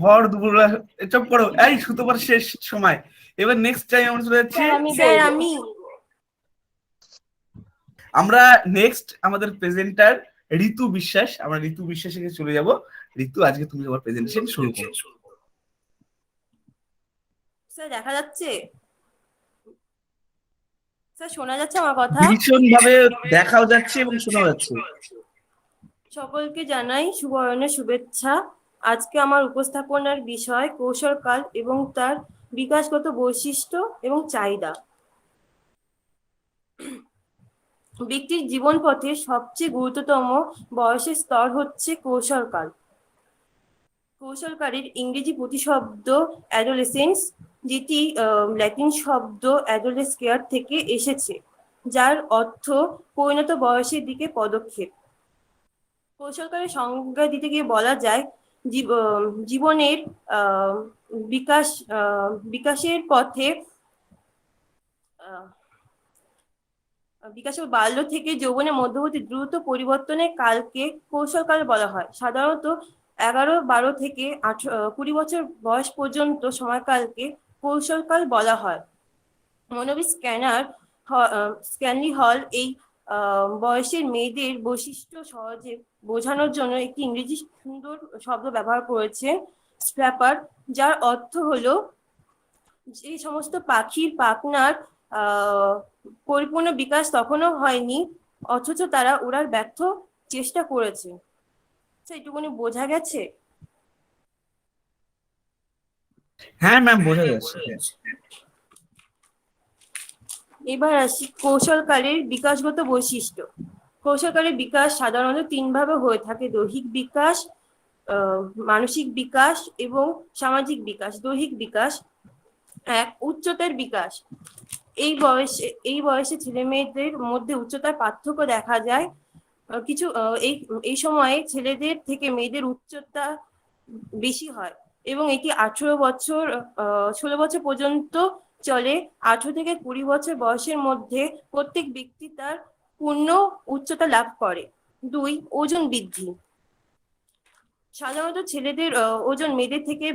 ভর দুপুর চুপ করো, এই সুতোপার শেষ সময়। এবার নেক্সট টাইম আমরা চলে যাচ্ছি, স্যার আমরা নেক্সট আমাদের প্রেজেন্টার ঋতু বিশ্বাস। আমরা ঋতু বিশ্বাসের চলে যাব। ঋতু, আজকে তুমি তোমার প্রেজেন্টেশন শুরু করো। স্যার দেখা যাচ্ছে? স্যার শোনা যাচ্ছে আমার কথা? ভীষণ ভাবে দেখাও যাচ্ছে এবং শোনাও যাচ্ছে। সকলকে জানাই শুভরণের শুভেচ্ছা। আজকে আমার উপস্থাপনার বিষয় কৌশলকাল এবং তার বিকাশগত বৈশিষ্ট্য এবং চাহিদা। ব্যক্তির জীবন পথে সবচেয়ে গুরুত্বতম বয়সের স্তর হচ্ছে কৌশলকাল। কৌশলকালের ইংরেজি প্রতিশব্দ অ্যাডোলেসেন্স, যেটি ল্যাটিন শব্দ অ্যাডোলেস্কেয়ার থেকে এসেছে, যার অর্থ পরিণত বয়সের দিকে পদক্ষেপ। কৌশলকালের সংজ্ঞা দিতে গিয়ে বলা যায় জীবনের বিকাশের পথে বিকাশের বাল্য থেকে যৌবনের মধ্যবর্তী দ্রুত পরিবর্তনের কালকে কৌশলকাল বলা হয়। সাধারণত 11-12 থেকে 20 বছর বয়স পর্যন্ত সময়কালকে কৌশলকাল বলা হয়। মনোবিদ স্ক্যানলি হল এই বয়সের মেয়েদের বৈশিষ্ট্য সহজে বোঝানোর জন্য একটি ইংরেজি সুন্দর শব্দ ব্যবহার করেছেন, স্প্র্যাপার, যার অর্থ হলো যে সমস্ত পাখির পাখনার পরিপূর্ণ বিকাশ তখনও হয়নি, অথচ তারা উড়ার ব্যর্থ চেষ্টা করেছে। এইটুকুনি বোঝা গেছে? হ্যাঁ ম্যাম, বোঝা যাচ্ছে। এবার আসি কৌশলকালের বিকাশগত বৈশিষ্ট্য। কৌশলকালের বিকাশ সাধারণত 3 ভাবে হয়ে থাকে: দৈহিক বিকাশ, মানসিক বিকাশ এবং সামাজিক বিকাশ। দৈহিক বিকাশ 1. উচ্চতার বিকাশ। এই বয়সে ছেলে মেয়েদের মধ্যে উচ্চতার পার্থক্য দেখা যায়। কিছু এই সময়ে ছেলেদের থেকে মেয়েদের উচ্চতা বেশি হয় এবং এটি 16 বছর পর্যন্ত চলে। 18 থেকে 20 বছর বয়সের মধ্যে প্রত্যেক ব্যক্তি তার পূর্ণ উচ্চতা লাভ করে। 2. ওজন বৃদ্ধি। সাধারণত ছেলেদের ওজন মেয়েদের থেকে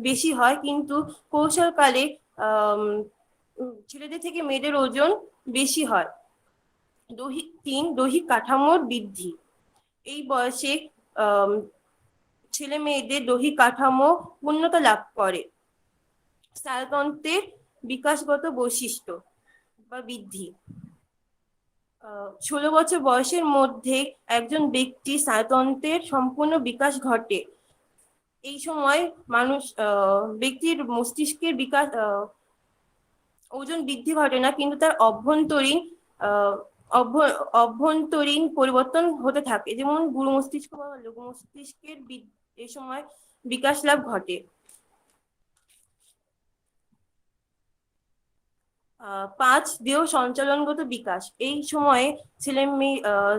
বেশি হয়, কিন্তু কৌশলকালে ছেলেদের থেকে মেয়েদের ওজন বেশি হয়। 3. দৈহিক কাঠামোর বৃদ্ধি। এই বয়সে ছেলে মেয়েদের দৈহিক কাঠামো পূর্ণতা লাভ করে। স্নায়ুতন্ত্রের বিকাশগত বৈশিষ্ট্য বা বৃদ্ধি। 16 বছর বয়সের মধ্যে একজন ব্যক্তি স্নায়ুতন্ত্রের সম্পূর্ণ বিকাশ ঘটে। এই সময় ব্যক্তির মস্তিষ্কের বিকাশ, ওজন বৃদ্ধি ঘটে না, কিন্তু তার অভ্যন্তরীণ পরিবর্তন হতে থাকে, যেমন গুরু মস্তিষ্ক বা লঘু মস্তিষ্কের এই সময় বিকাশ লাভ ঘটে। 5 দেহ সঞ্চালনগত বিকাশ। এই সময়ে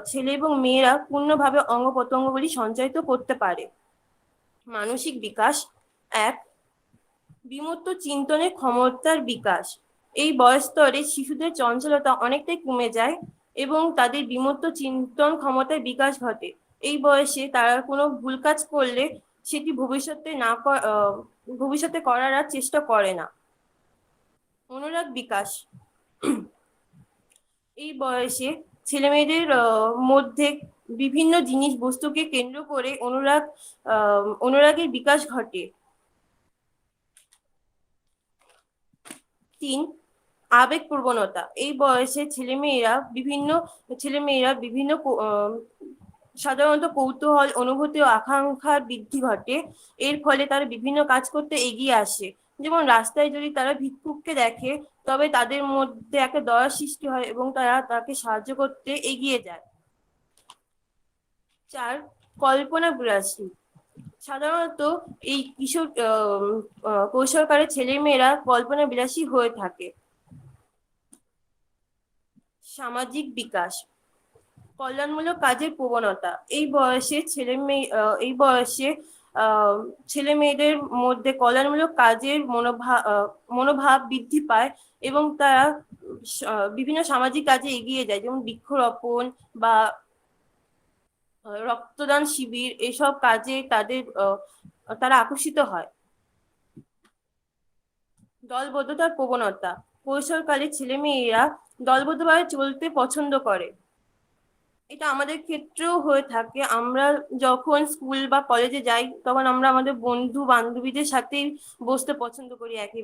ছেলে এবং মেয়েরা পূর্ণভাবে অঙ্গ প্রত্যঙ্গগুলি সঞ্চারিত করতে পারে। মানসিক বিকাশ। 1 বিমূর্ত চিন্তনের ক্ষমতার বিকাশ। এই বয়স স্তরে শিশুদের চঞ্চলতা অনেকটাই কমে যায় এবং তাদের বিমূর্ত চিন্তন ক্ষমতার বিকাশ ঘটে। এই বয়সে তারা কোনো ভুল কাজ করলে সেটি ভবিষ্যতে করার আর চেষ্টা করে না। অনুরাগ বিকাশ। এই বয়সে ছেলেমেয়েদের মধ্যে বিভিন্ন জিনিস বস্তুকে কেন্দ্র করে অনুরাগের বিকাশ ঘটে। 3 আবেগ প্রবণতা। এই বয়সে ছেলেমেয়েরা বিভিন্ন সাধারণত কৌতূহল, অনুভূতি ও আকাঙ্ক্ষার বৃদ্ধি ঘটে। এর ফলে তারা বিভিন্ন কাজ করতে এগিয়ে আসে। যেমন রাস্তায় যদি তারা ভিক্ষুককে দেখে তবে তাদের মধ্যে একটা দয়ার সৃষ্টি হয় এবং তারা তাকে সাহায্য করতে এগিয়ে যায়। 4 কল্পনা বিলাসী। সাধারণত এই কিশোর কৈশোরকালে ছেলেমেয়েরা কল্পনা বিলাসী হয়ে থাকে। সামাজিক বিকাশ। কল্যাণমূলক কাজের প্রবণতা। এই বয়সে ছেলে মেয়েদের মধ্যে কল্যাণমূলক কাজের মনোভাব বৃদ্ধি পায় এবং তারা বিভিন্ন সামাজিক কাজে এগিয়ে যায়, যেমন বৃক্ষরোপণ বা রক্তদান শিবির। এসব কাজে তারা আকর্ষিত হয়। দলবদ্ধতার প্রবণতা। কৈশোরকালে ছেলেমেয়েরা দলবদ্ধভাবে চলতে পছন্দ করে। এটা আমাদের ক্ষেত্রেও হয়ে থাকে। আমরা যখন স্কুল বা কলেজে যাই তখন আমরা আমাদের বন্ধু বান্ধবীদের সাথেই বসতে পছন্দ করি একই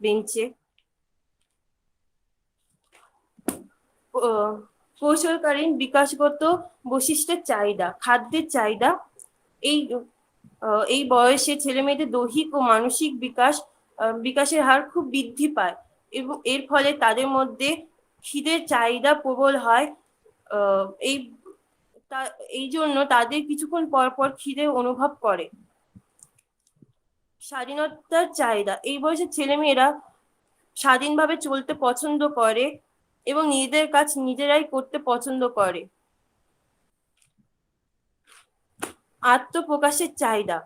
বেঞ্চে। কৈশোরকালীন বিকাশগত বৈশিষ্ট্যের চাহিদা। খাদ্যের চাহিদা। এই বয়সে ছেলে মেয়েদের দৈহিক ও মানসিক বিকাশের হার খুব বৃদ্ধি পায় এবং এর ফলে তাদের মধ্যে খিদের চাহিদা প্রবল হয়। এই জন্য তাদের কিছুক্ষণ পর পর খিদে অনুভব করে। স্বাধীনতার চাহিদা। এই বয়সে ছেলেমেয়েরা স্বাধীনভাবে চলতে পছন্দ করে এবং নিজেদের কাজ নিজেরাই করতে পছন্দ করে। আত্মপ্রকাশের চাহিদা।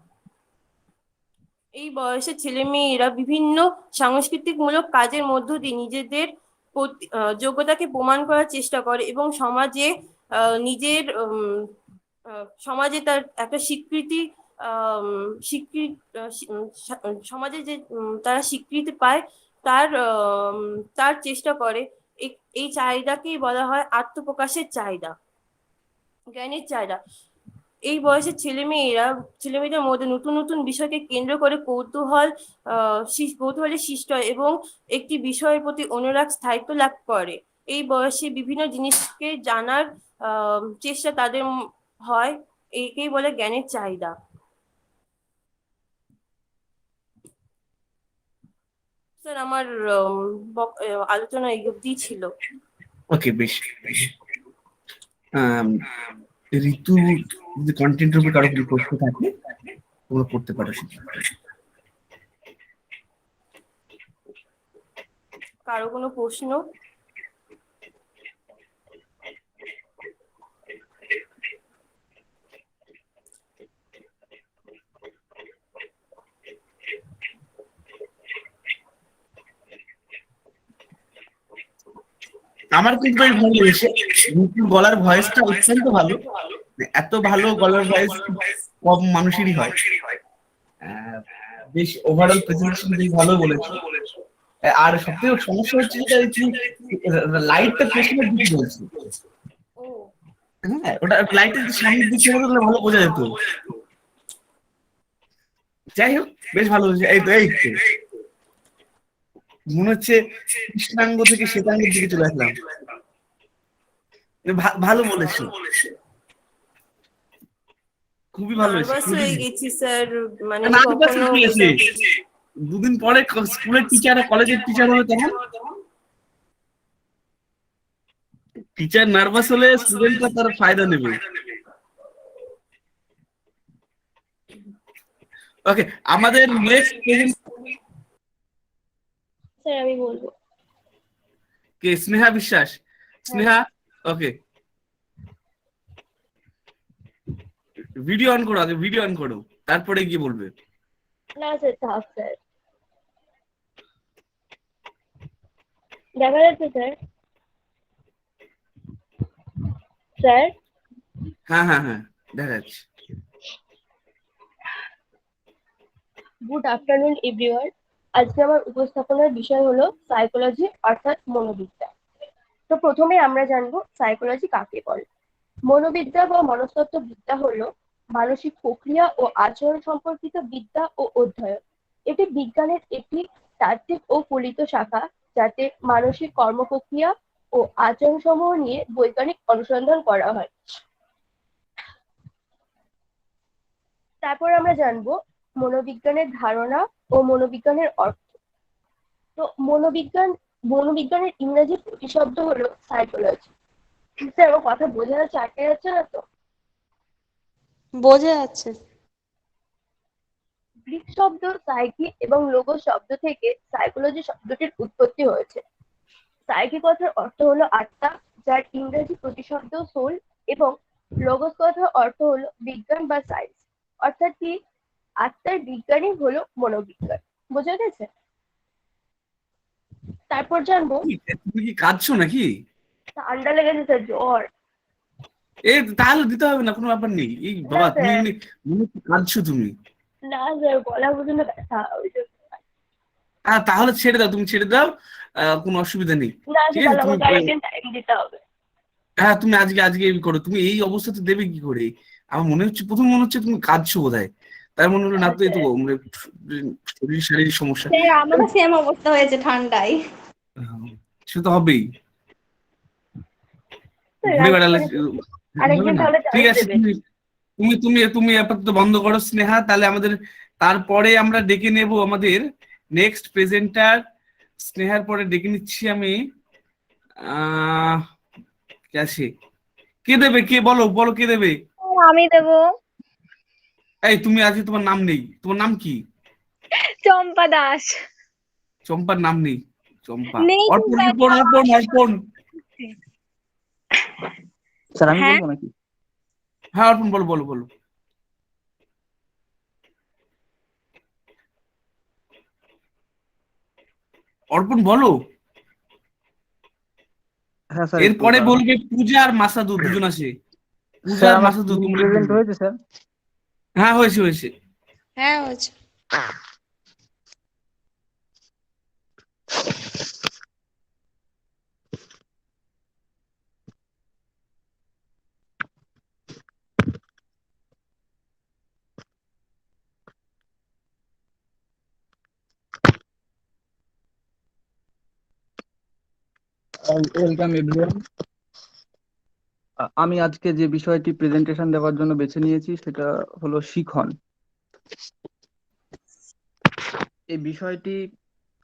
এই বয়সে ছেলেমেয়েরা বিভিন্ন সাংস্কৃতিকমূলক কাজের মধ্য দিয়ে নিজেদের যোগ্যতাকে প্রমাণ করার চেষ্টা করে এবং সমাজে তার একটা সমাজে যে তারা স্বীকৃতি পায় তার চেষ্টা করে। এই চাহিদাকেই বলা হয় আত্মপ্রকাশের চাহিদা। জ্ঞানের চাহিদা। এই বয়সে ছেলেমেয়েদের মধ্যে নতুন নতুন বিষয়কে কেন্দ্র করে কৌতূহলের সৃষ্টি হয় এবং একটি বিষয়ের প্রতি অনুরাগ স্থায়িত্ব লাভ করে। এই বয়সে বিভিন্ন জিনিসকে জানার চেষ্টা তাদের হয়। একেই বলে জ্ঞানের চাহিদা। স্যার, আমার আলোচনা এই অবধি ছিল। ওকে, বেশ। ঋতু, যদি কন্টেন্টের উপর কারো কোনো প্রশ্ন থাকে তোমরা করতে পারো। কারো কোনো প্রশ্ন? আমার কিন্তু বেশ ভালো লেগেছে। ঋতুর গলার ভয়েসটা অত্যন্ত ভালো। এত ভালো গলার ভয়েস কম মানুষেরই হয়। বেশ ওভারঅল প্রেজেন্টেশন বেশ ভালো বলেছো। আর সবথেকে সমস্যা হচ্ছে যেটা লাইটটা পেছনের দিকে বলছে। হ্যাঁ, ওটা লাইটের সামনের দিকে হলে ভালো বোঝা যেত। যাই হোক, বেশ ভালো হয়েছে। এই তো মনে হচ্ছে কৃষ্ণাঙ্গ থেকে শ্বেতাঙ্গের দিকে চলে আসলাম। ভালো বলেছো, খুবই ভালো হয়েছে। হয়ে গেছি স্যার, মানে দুদিন পরে স্কুলের টিচার কলেজের টিচার হবে, তখন টিচার নার্ভাস হলে স্টুডেন্টরা তার ফায়দা নেবে। ওকে, আমাদের নেক্সট স্যার আমি বলবো। কে? স্নেহা বিশ্বাস। স্নেহা, ওকে, ভিডিও অন করো, আগে ভিডিও অন করো, তারপরে গিয়ে বলবে। না স্যার, থাক স্যার। দেখা যাচ্ছে স্যার? স্যার, হ্যাঁ হ্যাঁ হ্যাঁ, দেখা যাচ্ছে। Good afternoon everyone. আজকে আমার উপস্থাপনার বিষয় হলো সাইকোলজি অর্থাৎ মনোবিদ্যা। তো প্রথমে আমরা জানবো সাইকোলজি কাকে বলে। মনোবিদ্যা বা মনস্তত্ত্ব বিদ্যা হলো মানসিক প্রক্রিয়া ও আচরণ সম্পর্কিত বিদ্যা ও অধ্যয়ন। এটি বিজ্ঞানের একটি তাত্ত্বিক ও ফলিত শাখা, যাতে মানসিক কর্মপ্রক্রিয়া ও আচরণ সমূহ নিয়ে বৈজ্ঞানিক অনুসন্ধান করা হয়। তারপর আমরা জানবো মনোবিজ্ঞানের ধারণা ও মনোবিজ্ঞানের অর্থ। তো মনোবিজ্ঞানের ইংরেজি প্রতিশব্দ হলো সাইকোলজি। স্যার, আমার কথা বোঝা যাচ্ছে? আটকে যাচ্ছে না তো? বোঝা যাচ্ছে। গ্রিক শব্দ সাইকি এবং লোগোস শব্দ থেকে সাইকোলজি শব্দটির উৎপত্তি হয়েছে। সাইকি কথার অর্থ হলো আত্মা, যার ইংরেজি প্রতিশব্দ সোল, এবং লোগোস কথার অর্থ হলো বিজ্ঞান বা সায়েন্স। অর্থাৎ কি, আত্মার বিজ্ঞানই হলো মনোবিজ্ঞান। বোঝা গেছে? তারপর জানবো, তুমি কি কাঁদছো নাকি? ঠান্ডা লেগেছে স্যার, জ্বর। এই তাহলে দিতে হবে না, কোনো ব্যাপার নেই। এই না বাবা, তুমি স্যার, মনে হচ্ছে কাঁদছো তুমি। না স্যার, গলা পর্যন্ত ব্যথা, ওই জন্য। তাহলে ছেড়ে দাও, তুমি ছেড়ে দাও, কোনো অসুবিধা নেই। না ঠিক স্যার, আছে, তাহলে তুমি আমাকে আরেকদিন টাইম দিতে হবে। হ্যাঁ, তুমি আজকে আজকে এই করো। তুমি এই অবস্থাতে দেবে কি করে? আমার মনে হচ্ছে, প্রথম মনে হচ্ছে তুমি কাঁদছো বোধহয়। তার মনে হলো না তো, এই তো মানে শরীর শারীরিক সমস্যা। স্যার আমারও সেম অবস্থা হয়েছে ঠান্ডায়। সে তো হবেই, স্যার, ঘুরে বেড়ালে হবে আরেকদিন না। তাহলে ঠিক চান্স আছে, দেবেন। তুমি তুমি তুমি আপাতত বন্ধ করো স্নেহা। তাহলে আমাদের তারপরে আমরা ডেকে নেব আমাদের নেক্সট প্রেজেন্টার। স্নেহার পরে ডেকে নিচ্ছি আমি, আহ কে আছে? কে দেবে? কে বলো বলো, কে দেবে? আমি দেবো। এই তুমি, আজকে তোমার নাম নেই, তোমার নাম কি? চম্পা দাস। চম্পার নাম নেই। চম্পা, নেই তো অর্পণ স্যার, অর্পণ অর্পণ অর্পণ। স্যার আমি হ্যাঁ বলবো নাকি? হ্যাঁ অর্পণ, বলো বলো বলো। অর্পণ বলো। হ্যাঁ স্যার, একটু এরপরে দাঁড়ান। বলবে পূজা আর মাসাদু, দুজন আছে। পূজা স্যার আর আমার মাসাদু, তোমরা একটু প্রেজেন্ট বলো। হয়েছে স্যার? হ্যাঁ, হয়েছে হয়েছে। হ্যাঁ হয়েছে। Welcome everyone. আমি আজকে যে বিষয়টি প্রেজেন্টেশন দেওয়ার জন্য বেছে নিয়েছি সেটা হলো শিখন। এই বিষয়টি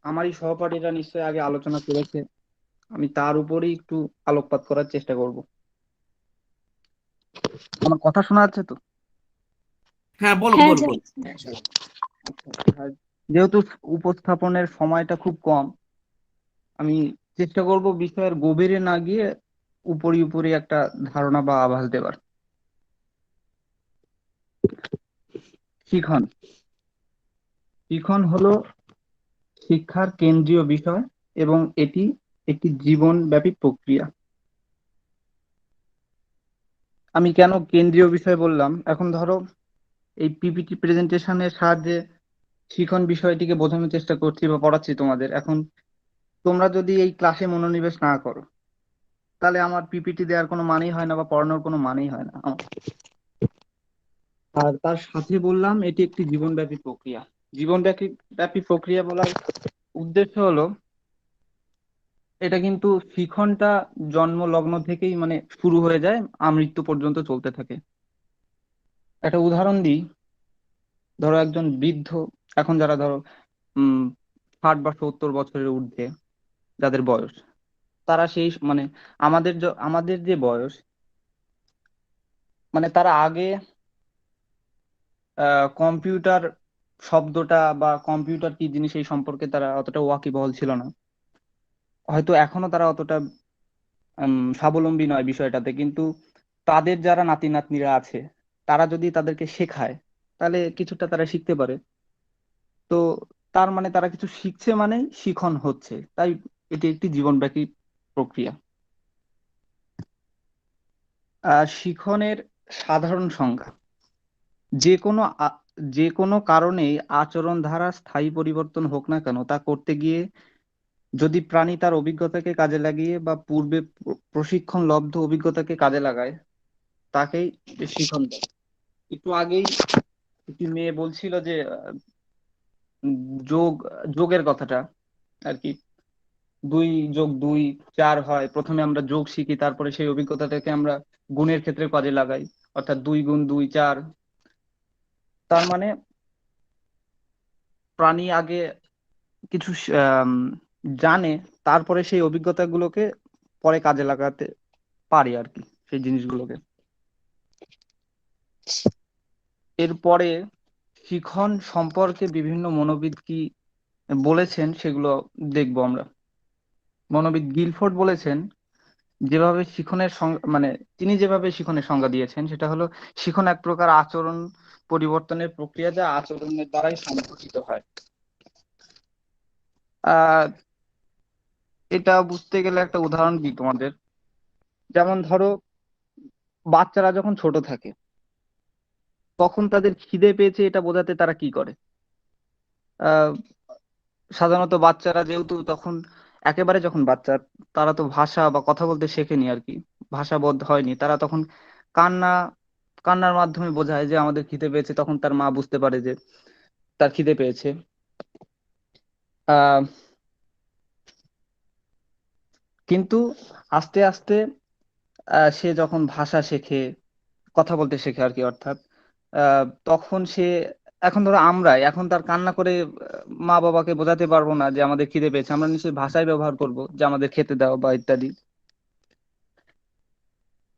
আমারই সহপাঠীরা নিশ্চয়ই আগে আলোচনা করেছে, আমি তার উপরেই একটু আলোকপাত করার চেষ্টা করব। আমার কথা শোনা যাচ্ছে তো? হ্যাঁ বলো হ্যাঁ বলো স্যার। বলো। আর যেহেতু উপস্থাপনের সময়টা খুব কম, আমি চেষ্টা করব বিষয়ের গভীরে না গিয়ে উপরি উপরি একটা ধারণা বা আভাস দেবার। শিখন শিখন হলো শিক্ষার কেন্দ্রীয় বিষয় এবং এটি একটি জীবনব্যাপী প্রক্রিয়া। আমি কেন কেন্দ্রীয় বিষয় বললাম, এখন ধরো এই পিপিটি প্রেজেন্টেশনের সাহায্যে শিখন বিষয়টিকে বোঝানোর চেষ্টা করছি বা পড়াচ্ছি তোমাদের। এখন তোমরা যদি এই ক্লাসে মনোনিবেশ না করো, তাহলে আমার পিপিটি দেওয়ার কোনো মানেই হয় না বা পড়ানোর কোনো মানেই হয় না আমার। আর তার সাথে বললাম এটি একটি জীবনব্যাপী প্রক্রিয়া। জীবনব্যাপী ব্যাপী প্রক্রিয়া বলার উদ্দেশ্য হলো এটা কিন্তু শিখনটা জন্ম লগ্ন থেকেই মানে শুরু হয়ে যায়, আমৃত্যু পর্যন্ত চলতে থাকে। একটা উদাহরণ দিই, ধরো একজন বৃদ্ধ, এখন যারা ধরো 60 বা 70 বছরের ঊর্ধ্বে যাদের বয়স, তারা সেই মানে আমাদের যে বয়স, মানে তারা আগে কম্পিউটার শব্দটা বা কম্পিউটার কি জিনিস এই সম্পর্কে তারা অতটা ওয়াকিবহাল ছিল না। হয়তো এখনো তারা অতটা স্বাবলম্বী নয় বিষয়টাতে, কিন্তু তাদের যারা নাতি নাতনিরা আছে তারা যদি তাদেরকে শেখায় তাহলে কিছুটা তারা শিখতে পারে। তো তার মানে তারা কিছু শিখছে মানে শিখন হচ্ছে, তাই এটি একটি জীবনব্যাপী প্রক্রিয়া। শিখনের সাধারণ সংজ্ঞা: যে কোনো যে কোনো কারণেই আচরণ ধারা স্থায়ী পরিবর্তন হোক না কেন, তা করতে গিয়ে যদি প্রাণী তার অভিজ্ঞতাকে কাজে লাগিয়ে বা পূর্বে প্রশিক্ষণ লব্ধ অভিজ্ঞতাকে কাজে লাগায়, তাকেই শিখন বলে। একটু আগেই একটি মেয়ে বলছিল যে উম, যোগ যোগের কথাটা আর কি, 2+2=4 হয়। প্রথমে আমরা যোগ শিখি, তারপরে সেই অভিজ্ঞতাটাকে আমরা গুণের ক্ষেত্রে কাজে লাগাই, অর্থাৎ 2 × 2 = 4। তার মানে প্রাণী আগে কিছু জানে, তারপরে সেই অভিজ্ঞতাগুলোকে পরে কাজে লাগাতে পারে আর কি, সেই জিনিসগুলোকে। এরপরে শিখন সম্পর্কে বিভিন্ন মনোবিদ কি বলেছেন সেগুলো দেখবো আমরা। মনোবিদ গিলফোর্ড বলেছেন, যেভাবে শিখনের মানে তিনি যেভাবে শিখনের সংজ্ঞা দিয়েছেন সেটা হলো, শিখন এক প্রকার আচরণ পরিবর্তনের প্রক্রিয়া যা আচরণের দ্বারাই সংঘটিত হয়। আহ এটা বুঝতে গেলে একটা উদাহরণ দিই তোমাদের। যেমন ধরো, বাচ্চারা যখন ছোট থাকে তখন তাদের খিদে পেয়েছে এটা বোঝাতে তারা কি করে? আহ সাধারণত বাচ্চারা যেহেতু তখন একেবারে যখন বাচ্চা, তারা তো ভাষা বা কথা বলতে শেখেনি আর কি, ভাষা বোধ হয়নি, তারা তখন কান্না কান্নার মাধ্যমে বোঝায় যে আমাদের খিদে পেয়েছে, তখন তার মা বুঝতে পারে যে তার খিদে পেয়েছে। আহ কিন্তু আস্তে আস্তে সে যখন ভাষা শেখে, কথা বলতে শেখে আর কি, অর্থাৎ তখন সে, এখন ধরো আমরা এখন তার কান্না করে মা বাবাকে বোঝাতে পারবো না যে আমাদের খিদে পেয়েছে, আমরা নিশ্চয়ই ভাষায় ব্যবহার করব যে আমাদের খেতে দাও বা ইত্যাদি,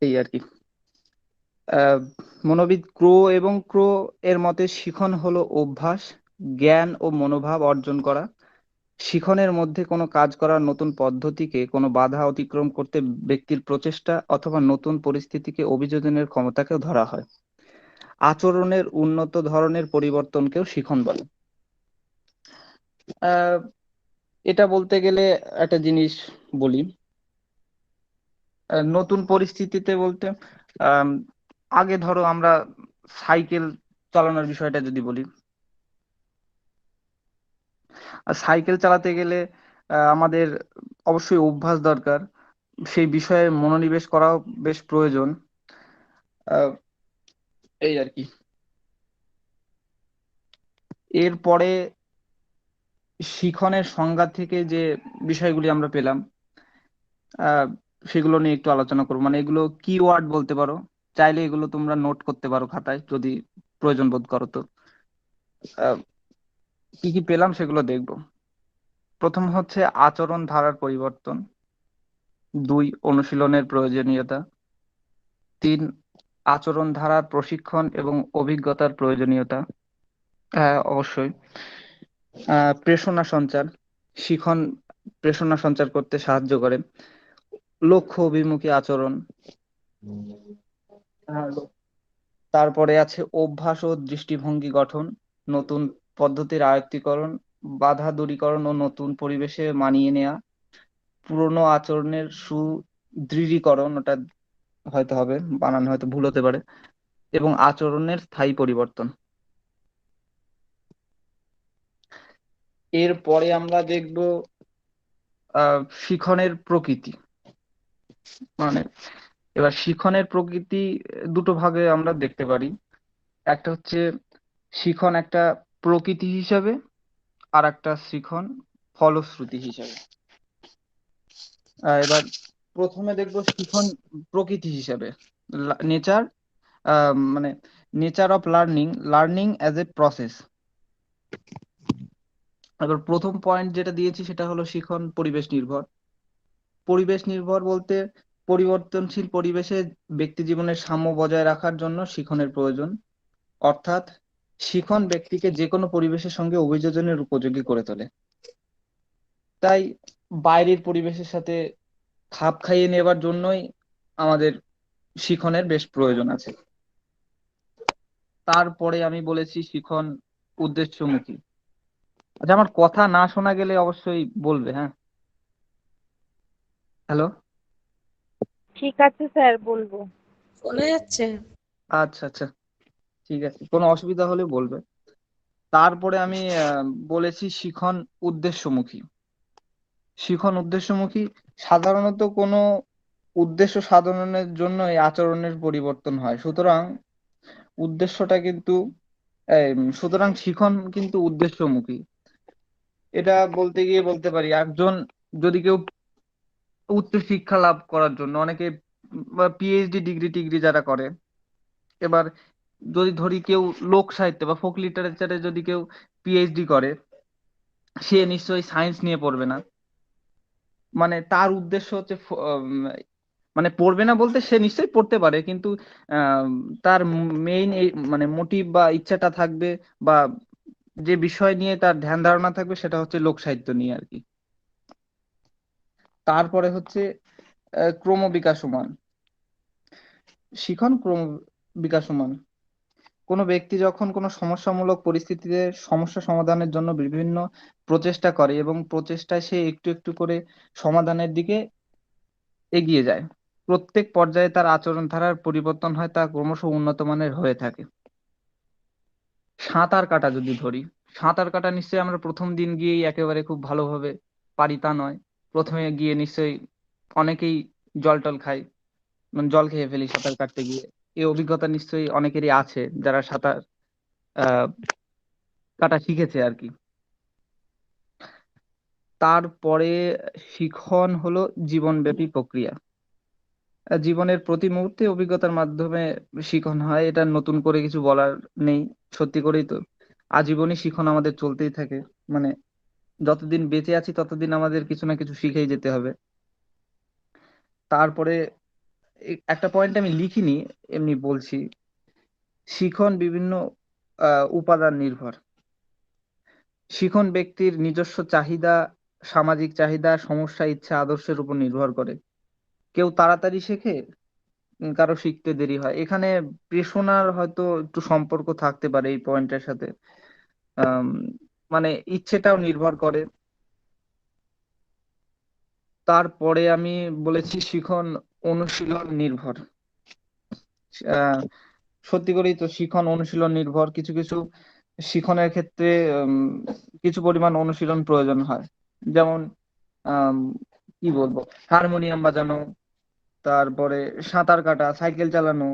এই আর কি। আহ মনোবিদ ক্রো এবং ক্রো এর মতে শিখন হলো অভ্যাস, জ্ঞান ও মনোভাব অর্জন করা। শিখনের মধ্যে কোনো কাজ করার নতুন পদ্ধতিকে, কোনো বাধা অতিক্রম করতে ব্যক্তির প্রচেষ্টা অথবা নতুন পরিস্থিতিকে অভিযোজনের ক্ষমতাকেও ধরা হয়। আচরণের উন্নত ধরনের পরিবর্তনকেও শিখন বলে। আহ এটা বলতে গেলে একটা জিনিস বলি, নতুন পরিস্থিতিতে বলতে আহ আগে ধরো আমরা সাইকেল চালানোর বিষয়টা যদি বলি, আর সাইকেল চালাতে গেলে আমাদের অবশ্যই অভ্যাস দরকার, সেই বিষয়ে মনোনিবেশ করাও বেশ প্রয়োজন। আহ, এই আর কি। এরপরে শিখনের সংজ্ঞা থেকে যে বিষয়গুলি আমরা পেলাম, আহ, সেগুলো নিয়ে একটু আলোচনা করবো। মানে এগুলো কিওয়ার্ড বলতে পারো, চাইলে এগুলো তোমরা নোট করতে পারো খাতায় যদি প্রয়োজন বোধ করো। তো আহ, কি কি পেলাম সেগুলো দেখবো। প্রথম হচ্ছে আচরণ ধারার পরিবর্তন, 2 অনুশীলনের প্রয়োজনীয়তা, 3 আচরণ ধারার প্রশিক্ষণ এবং অভিজ্ঞতার প্রয়োজনীয়তা। হ্যাঁ, অবশ্যই। প্রেরণা সঞ্চার, শিখন প্রেরণা সঞ্চার করতে সাহায্য করে। লক্ষ্য অভিমুখী আচরণ। আহ, তারপরে আছে অভ্যাস ও দৃষ্টিভঙ্গি গঠন, নতুন পদ্ধতির আয়ত্তীকরণ, বাধা দূরীকরণ ও নতুন পরিবেশে মানিয়ে নেওয়া, পুরনো আচরণের সুদৃঢ়ীকরণ, ওটা হয়তো হবে, বানান হয়তো ভুল হতে পারে, এবং আচরণের স্থায়ী পরিবর্তন। এরপরে আমরা দেখব শিখনের প্রকৃতি। মানে এবার শিখনের প্রকৃতি দুটো ভাগে আমরা দেখতে পারি। একটা হচ্ছে শিখন একটা প্রকৃতি হিসাবে, আর একটা শিখন ফলশ্রুতি হিসাবে। এবার প্রথমে দেখব শিখন প্রকৃতি হিসাবে, নেচার, মানে nature of learning, learning as a process. এবার প্রথম পয়েন্ট যেটা দিয়েছি সেটা হলো শিখন পরিবেশ নির্ভর। পরিবেশ নির্ভর বলতে পরিবর্তনশীল পরিবেশে ব্যক্তি জীবনের সাম্য বজায় রাখার জন্য শিখনের প্রয়োজন, অর্থাৎ শিখন ব্যক্তিকে যে কোনো পরিবেশের সঙ্গে অভিযোজনের উপযোগী করে তোলে। তাই বাইরের পরিবেশের সাথে খাপ খাইয়ে নেবার জন্যই আমাদের শিখনের বেশ প্রয়োজন আছে। তারপরে আমি বলেছি শিখন উদ্দেশ্যমুখী। আচ্ছা, আমার কথা না শোনা গেলে অবশ্যই বলবে, হ্যাঁ। হ্যালো। ঠিক আছে স্যার, বলবো। শোনা যাচ্ছে? আচ্ছা আচ্ছা, ঠিক আছে, কোনো অসুবিধা হলে বলবে। তারপরে আমি বলেছি শিখন উদ্দেশ্যমুখী। শিখন উদ্দেশ্যমুখী সাধারণত কোনো উদ্দেশ্য সাধনের জন্য এই আচরণের পরিবর্তন হয়, সুতরাং উদ্দেশ্যটা কিন্তু সুতরাং শিখন কিন্তু উদ্দেশ্যমুখী। এটা বলতে গিয়ে বলতে পারি, একজন যদি কেউ উচ্চ শিক্ষা লাভ করার জন্য, অনেকে পিএইচডি ডিগ্রি টিগ্রি যারা করে, এবার যদি ধরি কেউ লোক সাহিত্যে বা ফোক লিটারেচারে যদি কেউ পিএইচডি করে, সে নিশ্চয়ই সায়েন্স নিয়ে পড়বে না। মানে তার উদ্দেশ্য হচ্ছে মানে পড়বে না বলতে সে নিশ্চয়ই পড়তে পারে, কিন্তু আহ, তার মেইন মানে মোটিভ বা ইচ্ছাটা থাকবে, বা যে বিষয় নিয়ে তার ধ্যান ধারণা থাকবে সেটা হচ্ছে লোক সাহিত্য নিয়ে আর কি। তারপরে হচ্ছে ক্রমবিকাশমান। শিখন ক্রম বিকাশমান। কোনো ব্যক্তি যখন কোনো সমস্যামূলক পরিস্থিতিতে সমস্যা সমাধানের জন্য বিভিন্ন প্রচেষ্টা করে এবং প্রচেষ্টায় সে একটু একটু করে সমাধানের দিকে এগিয়ে যায়, প্রত্যেক পর্যায়ে তার আচরণ ধারার পরিবর্তন হয়, তা ক্রমশ উন্নত মানের হয়ে থাকে। সাঁতার কাটা যদি ধরি, সাঁতার কাটা নিশ্চয়ই আমরা প্রথম দিন গিয়েই একেবারে খুব ভালোভাবে পারি তা নয়। প্রথমে গিয়ে নিশ্চয়ই অনেকেই জল টল খাই, মানে জল খেয়ে ফেলি সাঁতার কাটতে গিয়ে। এই অভিজ্ঞতা নিশ্চয়ই অনেকেরই আছে যারা সাঁতার আহ কাটা শিখেছে আর কি। তারপরে শিখন হলো জীবনব্যাপী প্রক্রিয়া। জীবনের প্রতি মুহূর্তে অভিজ্ঞতার মাধ্যমে শিখন হয়, এটা নতুন করে কিছু বলার নেই। সত্যি করেই তো আজীবনই শিখন আমাদের চলতেই থাকে। মানে যতদিন বেঁচে আছি ততদিন আমাদের কিছু না কিছু শিখেই যেতে হবে। তারপরে একটা পয়েন্ট আমি লিখিনি, এমনি বলছি। শিখন বিভিন্ন উপাদান নির্ভর। শিখন ব্যক্তির নিজস্ব চাহিদা, সামাজিক চাহিদা, সমস্যা, ইচ্ছা, আদর্শের উপর নির্ভর করে। কেউ তাড়াতাড়ি শেখে, কারো শিখতে দেরি হয়। এখানে পেশনার হয়তো একটু সম্পর্ক থাকতে পারে এই পয়েন্টের সাথে। আম, মানে ইচ্ছেটাও নির্ভর করে। তারপরে আমি বলেছি শিখন অনুশীলন নির্ভর। আহ, সত্যি করেই তো শিখন অনুশীলন নির্ভর। কিছু কিছু শিখনের ক্ষেত্রে কিছু পরিমাণ অনুশীলন প্রয়োজন হয়। যেমন আম, কি বলবো, হারমোনিয়াম বাজানো, তারপরে সাঁতার কাটা, সাইকেল চালানো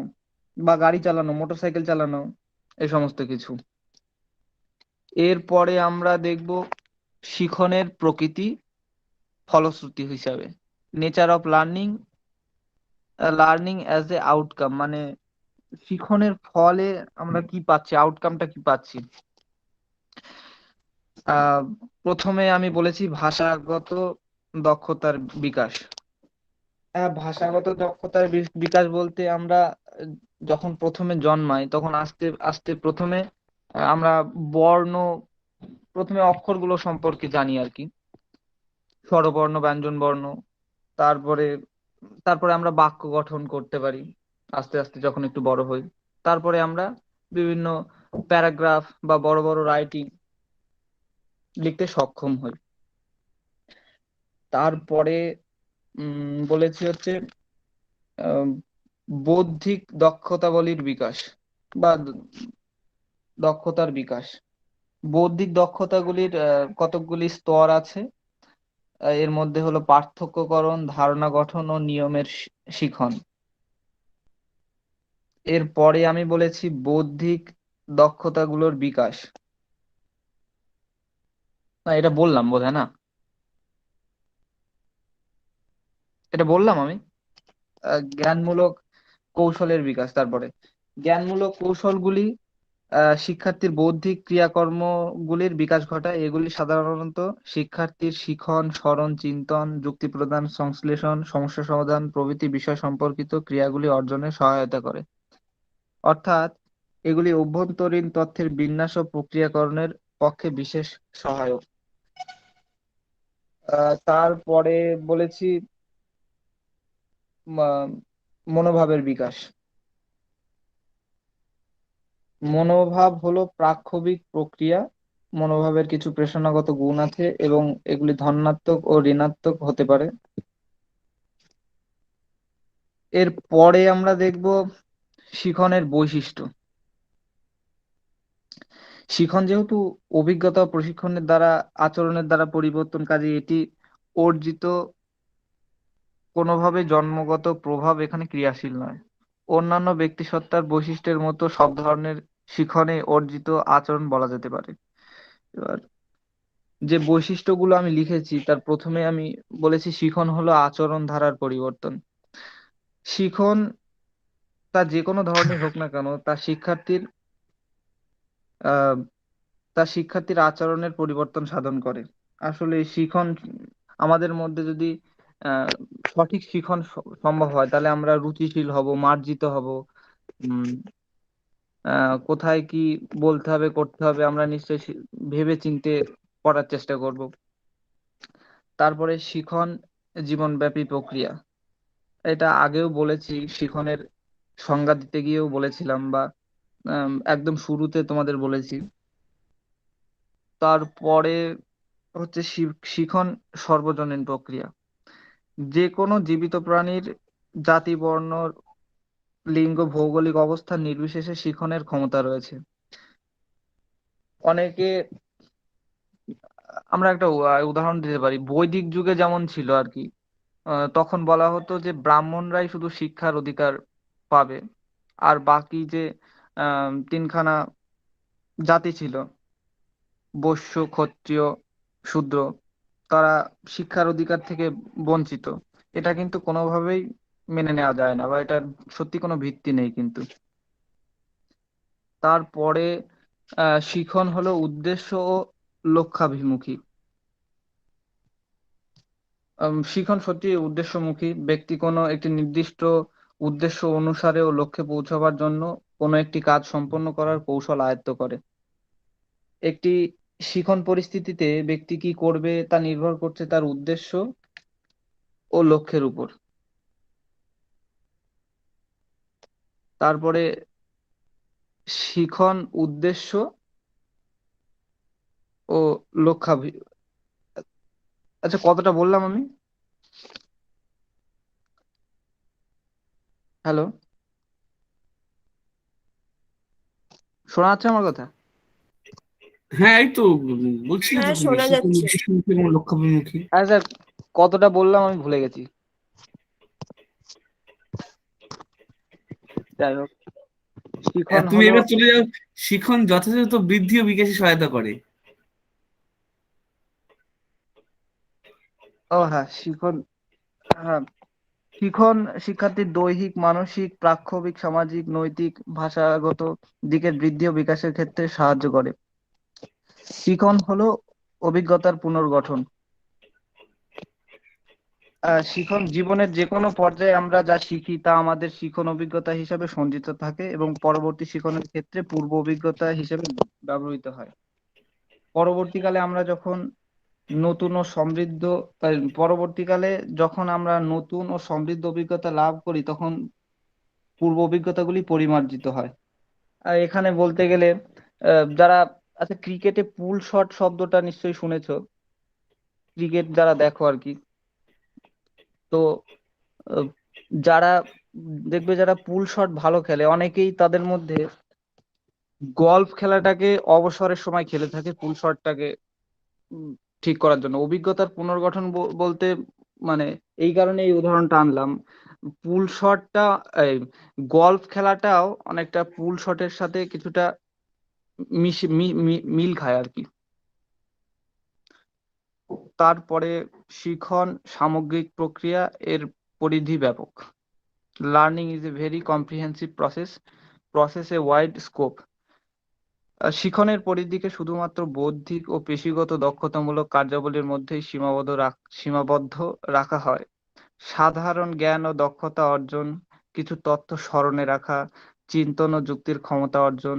বা গাড়ি চালানো, মোটরসাইকেল চালানো, এই সমস্ত কিছু। এরপরে আমরা দেখব শিখনের প্রকৃতি ফলশ্রুতি হিসাবে, nature of learning, learning as a outcome. মানে শিখনের ফলে আমরা কি পাচ্ছি, আউটকামটা কি পাচ্ছি। আহ প্রথমে আমি বলেছি ভাষাগত দক্ষতার বিকাশ। ভাষাগত দক্ষতার বিকাশ বলতে আমরা আহ, যখন প্রথমে জন্মাই তখন আস্তে আস্তে প্রথমে আমরা বর্ণ, প্রথমে অক্ষরগুলো সম্পর্কে জানি আর কি, স্বরবর্ণ, ব্যঞ্জন বর্ণ। তারপরে তারপরে আমরা বাক্য গঠন করতে পারি আস্তে আস্তে যখন একটু বড় হই। তারপরে আমরা বিভিন্ন প্যারাগ্রাফ বা বড় বড় রাইটিং লিখতে সক্ষম হই। তারপরে বলেছি হচ্ছে আহ, বৌদ্ধিক দক্ষতাবলীর বিকাশ বা দক্ষতার বিকাশ। বৌদ্ধিক দক্ষতাগুলির কতকগুলি স্তর আছে। এর মধ্যে হলো পার্থক্যকরণ, ধারণা গঠন ও নিয়মের শিখন। এরপরে আমি বলেছি বৌদ্ধিক দক্ষতাগুলোর বিকাশ। না, এটা বললাম বোধহয়, না এটা বললাম আমি। জ্ঞানমূলক কৌশলের বিকাশ। তারপরে জ্ঞানমূলক কৌশলগুলি শিক্ষার্থীর বৌদ্ধিক ক্রিয়াকর্মগুলির বিকাশ ঘটায়। এগুলি সাধারণত শিক্ষার্থীর শিখন, স্মরণ, চিন্তন, যুক্তি প্রদান, সংশ্লেষণ, সমস্যা সমাধান প্রভৃতি বিষয় সম্পর্কিত ক্রিয়াগুলি অর্জনে সহায়তা করে। অর্থাৎ এগুলি অভ্যন্তরীণ তথ্যের বিন্যাস ও প্রক্রিয়াকরণের পক্ষে বিশেষ সহায়ক। তারপরে বলেছি মনোভাবের বিকাশ। মনোভাব হলো প্রাক্ষবিক প্রক্রিয়া। মনোভাবের কিছু প্রেষণাগত গুণ আছে এবং এগুলি ধনাত্মক ও ঋণাত্মক হতে পারে। এর পরে আমরা দেখব শিখনের বৈশিষ্ট্য। শিখন যেহেতু অভিজ্ঞতা ও প্রশিক্ষণের দ্বারা, আচরণের দ্বারা পরিবর্তন, কাজে এটি অর্জিত, কোনোভাবে জন্মগত প্রভাব এখানে ক্রিয়াশীল নয়। অন্যান্য ব্যক্তিসত্তার বৈশিষ্ট্যের মতো সব ধরনের শিখনে অর্জিত আচরণ বলা যেতে পারে। এবার যে বৈশিষ্ট্যগুলো আমি লিখেছি তার প্রথমে আমি বলেছি শিখন হলো আচরণ ধারার পরিবর্তন। শিখন তা যে কোনো ধরনের হোক না কেন, আহ তার শিক্ষার্থীর আচরণের পরিবর্তন সাধন করে। আসলে শিখন আমাদের মধ্যে যদি আহ সঠিক শিখন সম্ভব হয় তাহলে আমরা রুচিশীল হব, মার্জিত হব। উম কোথায় কি বলতে হবে, করতে হবে আমরা নিশ্চয়ই ভেবে চিন্তে করার চেষ্টা করব। তারপরে শিখন জীবনব্যাপী প্রক্রিয়া। এটা আগেও বলেছি, শিখনের সংজ্ঞা দিতে গিয়েও বলেছিলাম, বা একদম শুরুতে তোমাদের বলেছি। তারপরে হচ্ছে শিখন সর্বজনীন প্রক্রিয়া। যে কোনো জীবিত প্রাণীর জাতি, বর্ণ, লিঙ্গ, ভৌগোলিক অবস্থান নির্বিশেষে শিখনের ক্ষমতা রয়েছে। অনেকে, আমরা একটা উদাহরণ দিতে পারি, বৈদিক যুগে যেমন ছিল আর কি, তখন বলা হতো যে ব্রাহ্মণরাই শুধু শিক্ষার অধিকার পাবে, আর বাকি যে তিনখানা জাতি ছিল, বৈশ্য, ক্ষত্রিয়, শূদ্র, তারা শিক্ষার অধিকার থেকে বঞ্চিত। এটা কিন্তু কোনোভাবেই মেনে নেওয়া যায় না, বা এটার সত্যি কোনো ভিত্তি নেই কিন্তু। তারপরে শিখন হলো উদ্দেশ্য ও লক্ষ্যাভিমুখী। শিখন সত্যি উদ্দেশ্যমুখী। ব্যক্তি কোনো একটি নির্দিষ্ট উদ্দেশ্য অনুসারে ও লক্ষ্যে পৌঁছাবার জন্য কোনো একটি কাজ সম্পন্ন করার কৌশল আয়ত্ত করে। একটি শিখন পরিস্থিতিতে ব্যক্তি কি করবে তা নির্ভর করছে তার উদ্দেশ্য ও লক্ষ্যের উপর। তারপরে শিখন উদ্দেশ্য ও লক্ষ্যাভি আচ্ছা, কতটা বললাম আমি? হ্যালো, শোনা যাচ্ছে আমার কথা? হ্যাঁ, এই তো বলছিলে তো হ্যাঁ, তুমি শোনা শিখন যাচ্ছে। উদ্দেশ্যমুখী এবং লক্ষ্যাভিমুখী। আচ্ছা, কতটা বললাম আমি ভুলে গেছি। যাই হোক, শিখন তুমি হলো, এবার চলে যাও, শিখন যথাযথ বৃদ্ধি ও বিকাশে সহায়তা করে। ও হ্যাঁ, হ্যাঁ, শিখন শিক্ষার্থীর দৈহিক, মানসিক, প্রাক্ষবিক, সামাজিক, নৈতিক, ভাষাগত দিকের বৃদ্ধি ও বিকাশের ক্ষেত্রে সাহায্য করে। শিখন হলো অভিজ্ঞতার পুনর্গঠন। শিখন জীবনের যে কোনো পর্যায়ে আমরা যা শিখি তা আমাদের শিখন অভিজ্ঞতা হিসেবে সঞ্চিত থাকে এবং পরবর্তী শিখনের ক্ষেত্রে পূর্ব অভিজ্ঞতা হিসেবে ব্যবহৃত হয়। পরবর্তীকালে আমরা যখন নতুন ও সমৃদ্ধ পরবর্তীকালে যখন আমরা নতুন ও সমৃদ্ধ অভিজ্ঞতা লাভ করি তখন পূর্ব অভিজ্ঞতাগুলি পরিমার্জিত হয়। আর এখানে বলতে গেলে যারা, আচ্ছা, ক্রিকেটে পুল শট শব্দটা নিশ্চয়ই শুনেছো, ক্রিকেট যারা দেখো আর কি। তো আহ, যারা দেখবে যারা পুল শট ভালো খেলে, অনেকেই তাদের মধ্যে গলফ খেলাটাকে অবসরের সময় খেলে থাকে পুল শটটাকে ঠিক করার জন্য। অভিজ্ঞতার পুনর্গঠন বলতে মানে এই কারণে এই উদাহরণটা আনলাম। পুল শটটা, গলফ খেলাটাও অনেকটা পুল শটের সাথে কিছুটা মিল খায় আর কি। তারপরে শিখন সামগ্রিক প্রক্রিয়া, এর পরিধি ব্যাপক। Learning is a very comprehensive process a wide scope. শিখনের পরিধিকে শুধুমাত্র বৌদ্ধিক ও পেশিগত দক্ষতামূলক কার্যাবলীর মধ্যেই সীমাবদ্ধ রাখা হয়। সাধারণ জ্ঞান ও দক্ষতা অর্জন, কিছু তথ্য স্মরণে রাখা, চিন্তন ও যুক্তির ক্ষমতা অর্জন,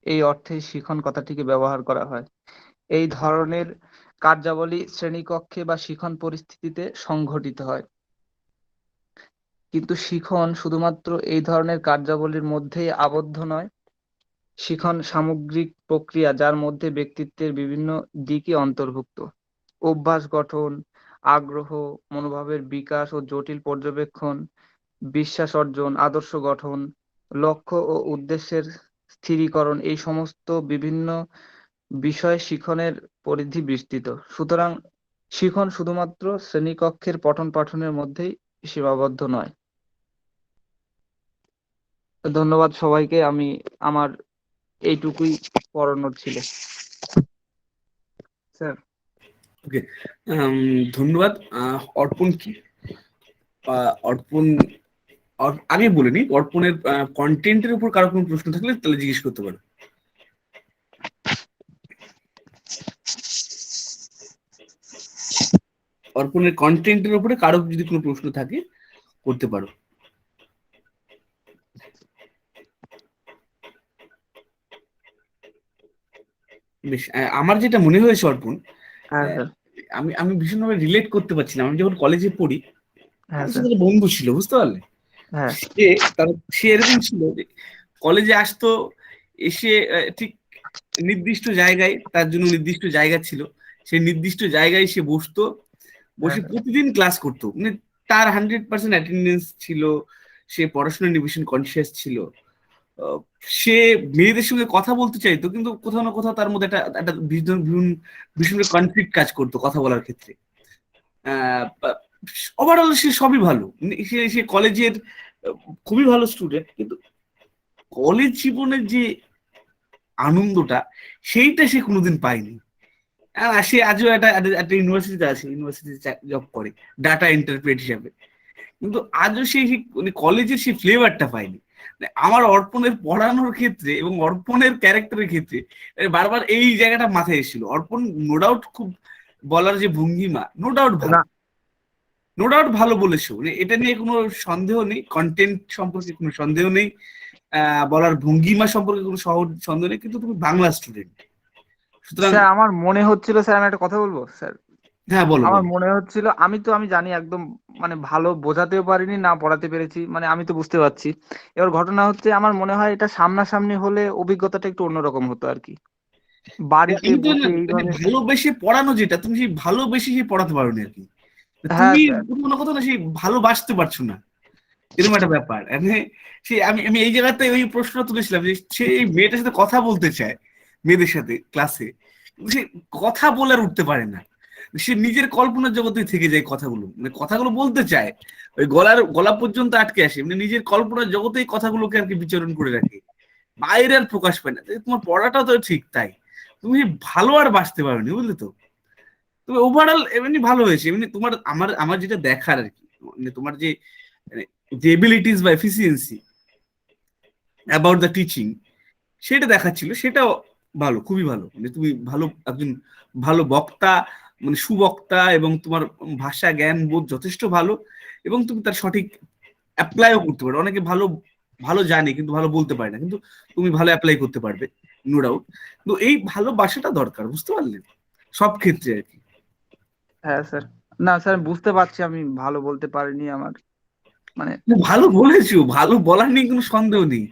এই অর্থেই শিখন কথাটিকে ব্যবহার করা হয়। এই ধরনের কার্যাবলী শ্রেণীকক্ষে বা শিখন পরিস্থিতিতে সংঘটিত হয়। কিন্তু শিখন শুধুমাত্র এই ধরনের কার্যাবলীর মধ্যেই আবদ্ধ নয়। শিখন সামগ্রিক প্রক্রিয়া যার মধ্যে ব্যক্তিত্বের বিভিন্ন দিকই অন্তর্ভুক্ত। অভ্যাস গঠন, আগ্রহ, মনোভাবের বিকাশ ও জটিল পর্যবেক্ষণ, বিশ্বাস অর্জন, আদর্শ গঠন, লক্ষ্য ও উদ্দেশ্যের স্থিরীকরণ, এই সমস্ত বিভিন্ন বিষয়ে শিখনের পরিধি বিস্তৃত। সুতরাং শিখন শুধুমাত্র শ্রেণীকক্ষের পঠন পাঠনের মধ্যেই সীমাবদ্ধ নয়। ধন্যবাদ সবাইকে। আমার এইটুকুই পড়ানোর ছিল স্যার। ওকে, ধন্যবাদ। অর্পণ কি অর্পণ আগে বলে নি, অর্পণের কন্টেন্টের উপর কারো কোনো প্রশ্ন থাকলে তাহলে জিজ্ঞেস করতে পারো। অর্পণের কন্টেন্টের উপরে কারো যদি কোনো প্রশ্ন থাকে করতে পারো। বেশ, আমার যেটা মনে হয়েছে অর্পণ, হ্যাঁ স্যার। আমি আমি ভীষণভাবে রিলেট করতে পারছি না। আমি যখন কলেজে পড়ি, হ্যাঁ আমার স্যার। সাথে একটা বন্ধু ছিল, বুঝতে পারলে? হ্যাঁ সে এরকম ছিল যে কলেজে আসতো, এসে ঠিক নির্দিষ্ট জায়গায়, তার জন্য নির্দিষ্ট জায়গা ছিল, সেই নির্দিষ্ট জায়গায় সে বসতো, বসে হ্যাঁ। প্রতিদিন ক্লাস করতো। মানে তার 100% অ্যাটেন্ডেন্স ছিল, সে পড়াশোনা নিয়ে ভীষণ কনসিয়াস ছিল। সে মেয়েদের সঙ্গে কথা বলতে চাইতো, কিন্তু কোথাও না কোথাও তার মধ্যে একটা একটা ভীষণ ভীষণ কনফ্লিক্ট কাজ করতো কথা বলার ক্ষেত্রে। ওভারঅল সে সবই ভালো, সে সে কলেজের খুবই ভালো স্টুডেন্ট, কিন্তু কলেজ জীবনের যে আনন্দটা সেইটা সে কোনোদিন পায়নি। সে আজও একটা ইউনিভার্সিটিতে আছে, ইউনিভার্সিটিতে জব করে ডাটা ইন্টারপ্রেট হিসাবে, কিন্তু আজও সে মানে কলেজের সেই ফ্লেভারটা পায়নি। মানে আমার অর্পণের পড়ানোর ক্ষেত্রে এবং অর্পণের ক্যারেক্টারের ক্ষেত্রে বারবার এই জায়গাটা মাথায় এসেছিল। অর্পণ নো ডাউট খুব বলার যে ভঙ্গিমা, নো ডাউট ভালো, নো ডাউট ভালো বলেছো, মানে এটা নিয়ে কোনো সন্দেহ নেই, কন্টেন্ট সম্পর্কে কোনো সন্দেহ নেই, বলার ভঙ্গিমা সম্পর্কে কোনো সন্দেহ নেই, কিন্তু তুমি বাংলা স্টুডেন্ট, সুতরাং। স্যার আমার মনে হচ্ছিল, স্যার আমি একটা কথা বলবো স্যার। হ্যাঁ, বলো আমার বলো। মনে হচ্ছিল, আমি জানি একদম মানে ভালো বোঝাতেও পারিনি না পড়াতে পেরেছি, মানে আমি তো বুঝতে পারছি। এবার ঘটনা হচ্ছে, আমার মনে হয় এটা সামনাসামনি হলে অভিজ্ঞতাটা একটু অন্যরকম হতো আর কি। বাড়িতে আমি তো বসে মানে এইভাবে। ভালোবেসে পড়ানো, যেটা তুমি সেই ভালোবেসে সেই পড়াতে পারোনি আর কি। হ্যাঁ তুমি স্যার। কোনো কথা না, সেই ভালোবাসতে পারছো না, এরকম একটা ব্যাপার। মানে সেই আমি আমি এই জায়গাতে ওই প্রশ্নটা তুলেছিলাম যে সে এই মেয়েটার সাথে কথা বলতে চায়, মেয়েদের সাথে ক্লাসে, কিন্তু সে কথা বলে আর উঠতে পারে না। সে নিজের কল্পনার জগতে থেকে যায়, কথাগুলো মানে কথাগুলো বলতে চায়, ওই গলা পর্যন্ত আটকে আসে, মানে নিজের কল্পনার জগতেই কথাগুলোকে আর কি বিচরণ করে রাখে, বাইরে আর প্রকাশ পায় না। তোমার পড়াটাও তো ঠিক তাই, তুমি ভালো আর বাঁচতে পারোনি, বুঝলে তো? তবে ওভারঅল এমনি ভালো হয়েছে, এমনি তোমার আমার আমার যেটা দেখার আর কি, মানে তোমার যে যে এবিলিটিস বা এফিসিয়েন্সি অ্যাবাউট দ্য টিচিং, সেটা দেখাচ্ছিল, সেটাও ভালো, খুবই ভালো। মানে তুমি ভালো একজন ভালো বক্তা, মানে সুবক্তা, এবং তোমার ভাষা জ্ঞান বোধ যথেষ্ট ভালো, এবং তুমি তার সঠিক অ্যাপ্লাইও করতে পারো। অনেকে ভালো ভালো জানে কিন্তু ভালো বলতে পারে না, কিন্তু তুমি ভালো অ্যাপ্লাই করতে পারবে, নো ডাউট। কিন্তু এই ভালোবাসাটা দরকার, বুঝতে পারলে, সব ক্ষেত্রে আর কি। হ্যাঁ স্যার। না স্যার বুঝতে পারছি, আমি ভালো বলতে পারিনি, আমার মানে। ভালো বলেছো, ভালো বলার নিয়ে কোনো সন্দেহ নেই।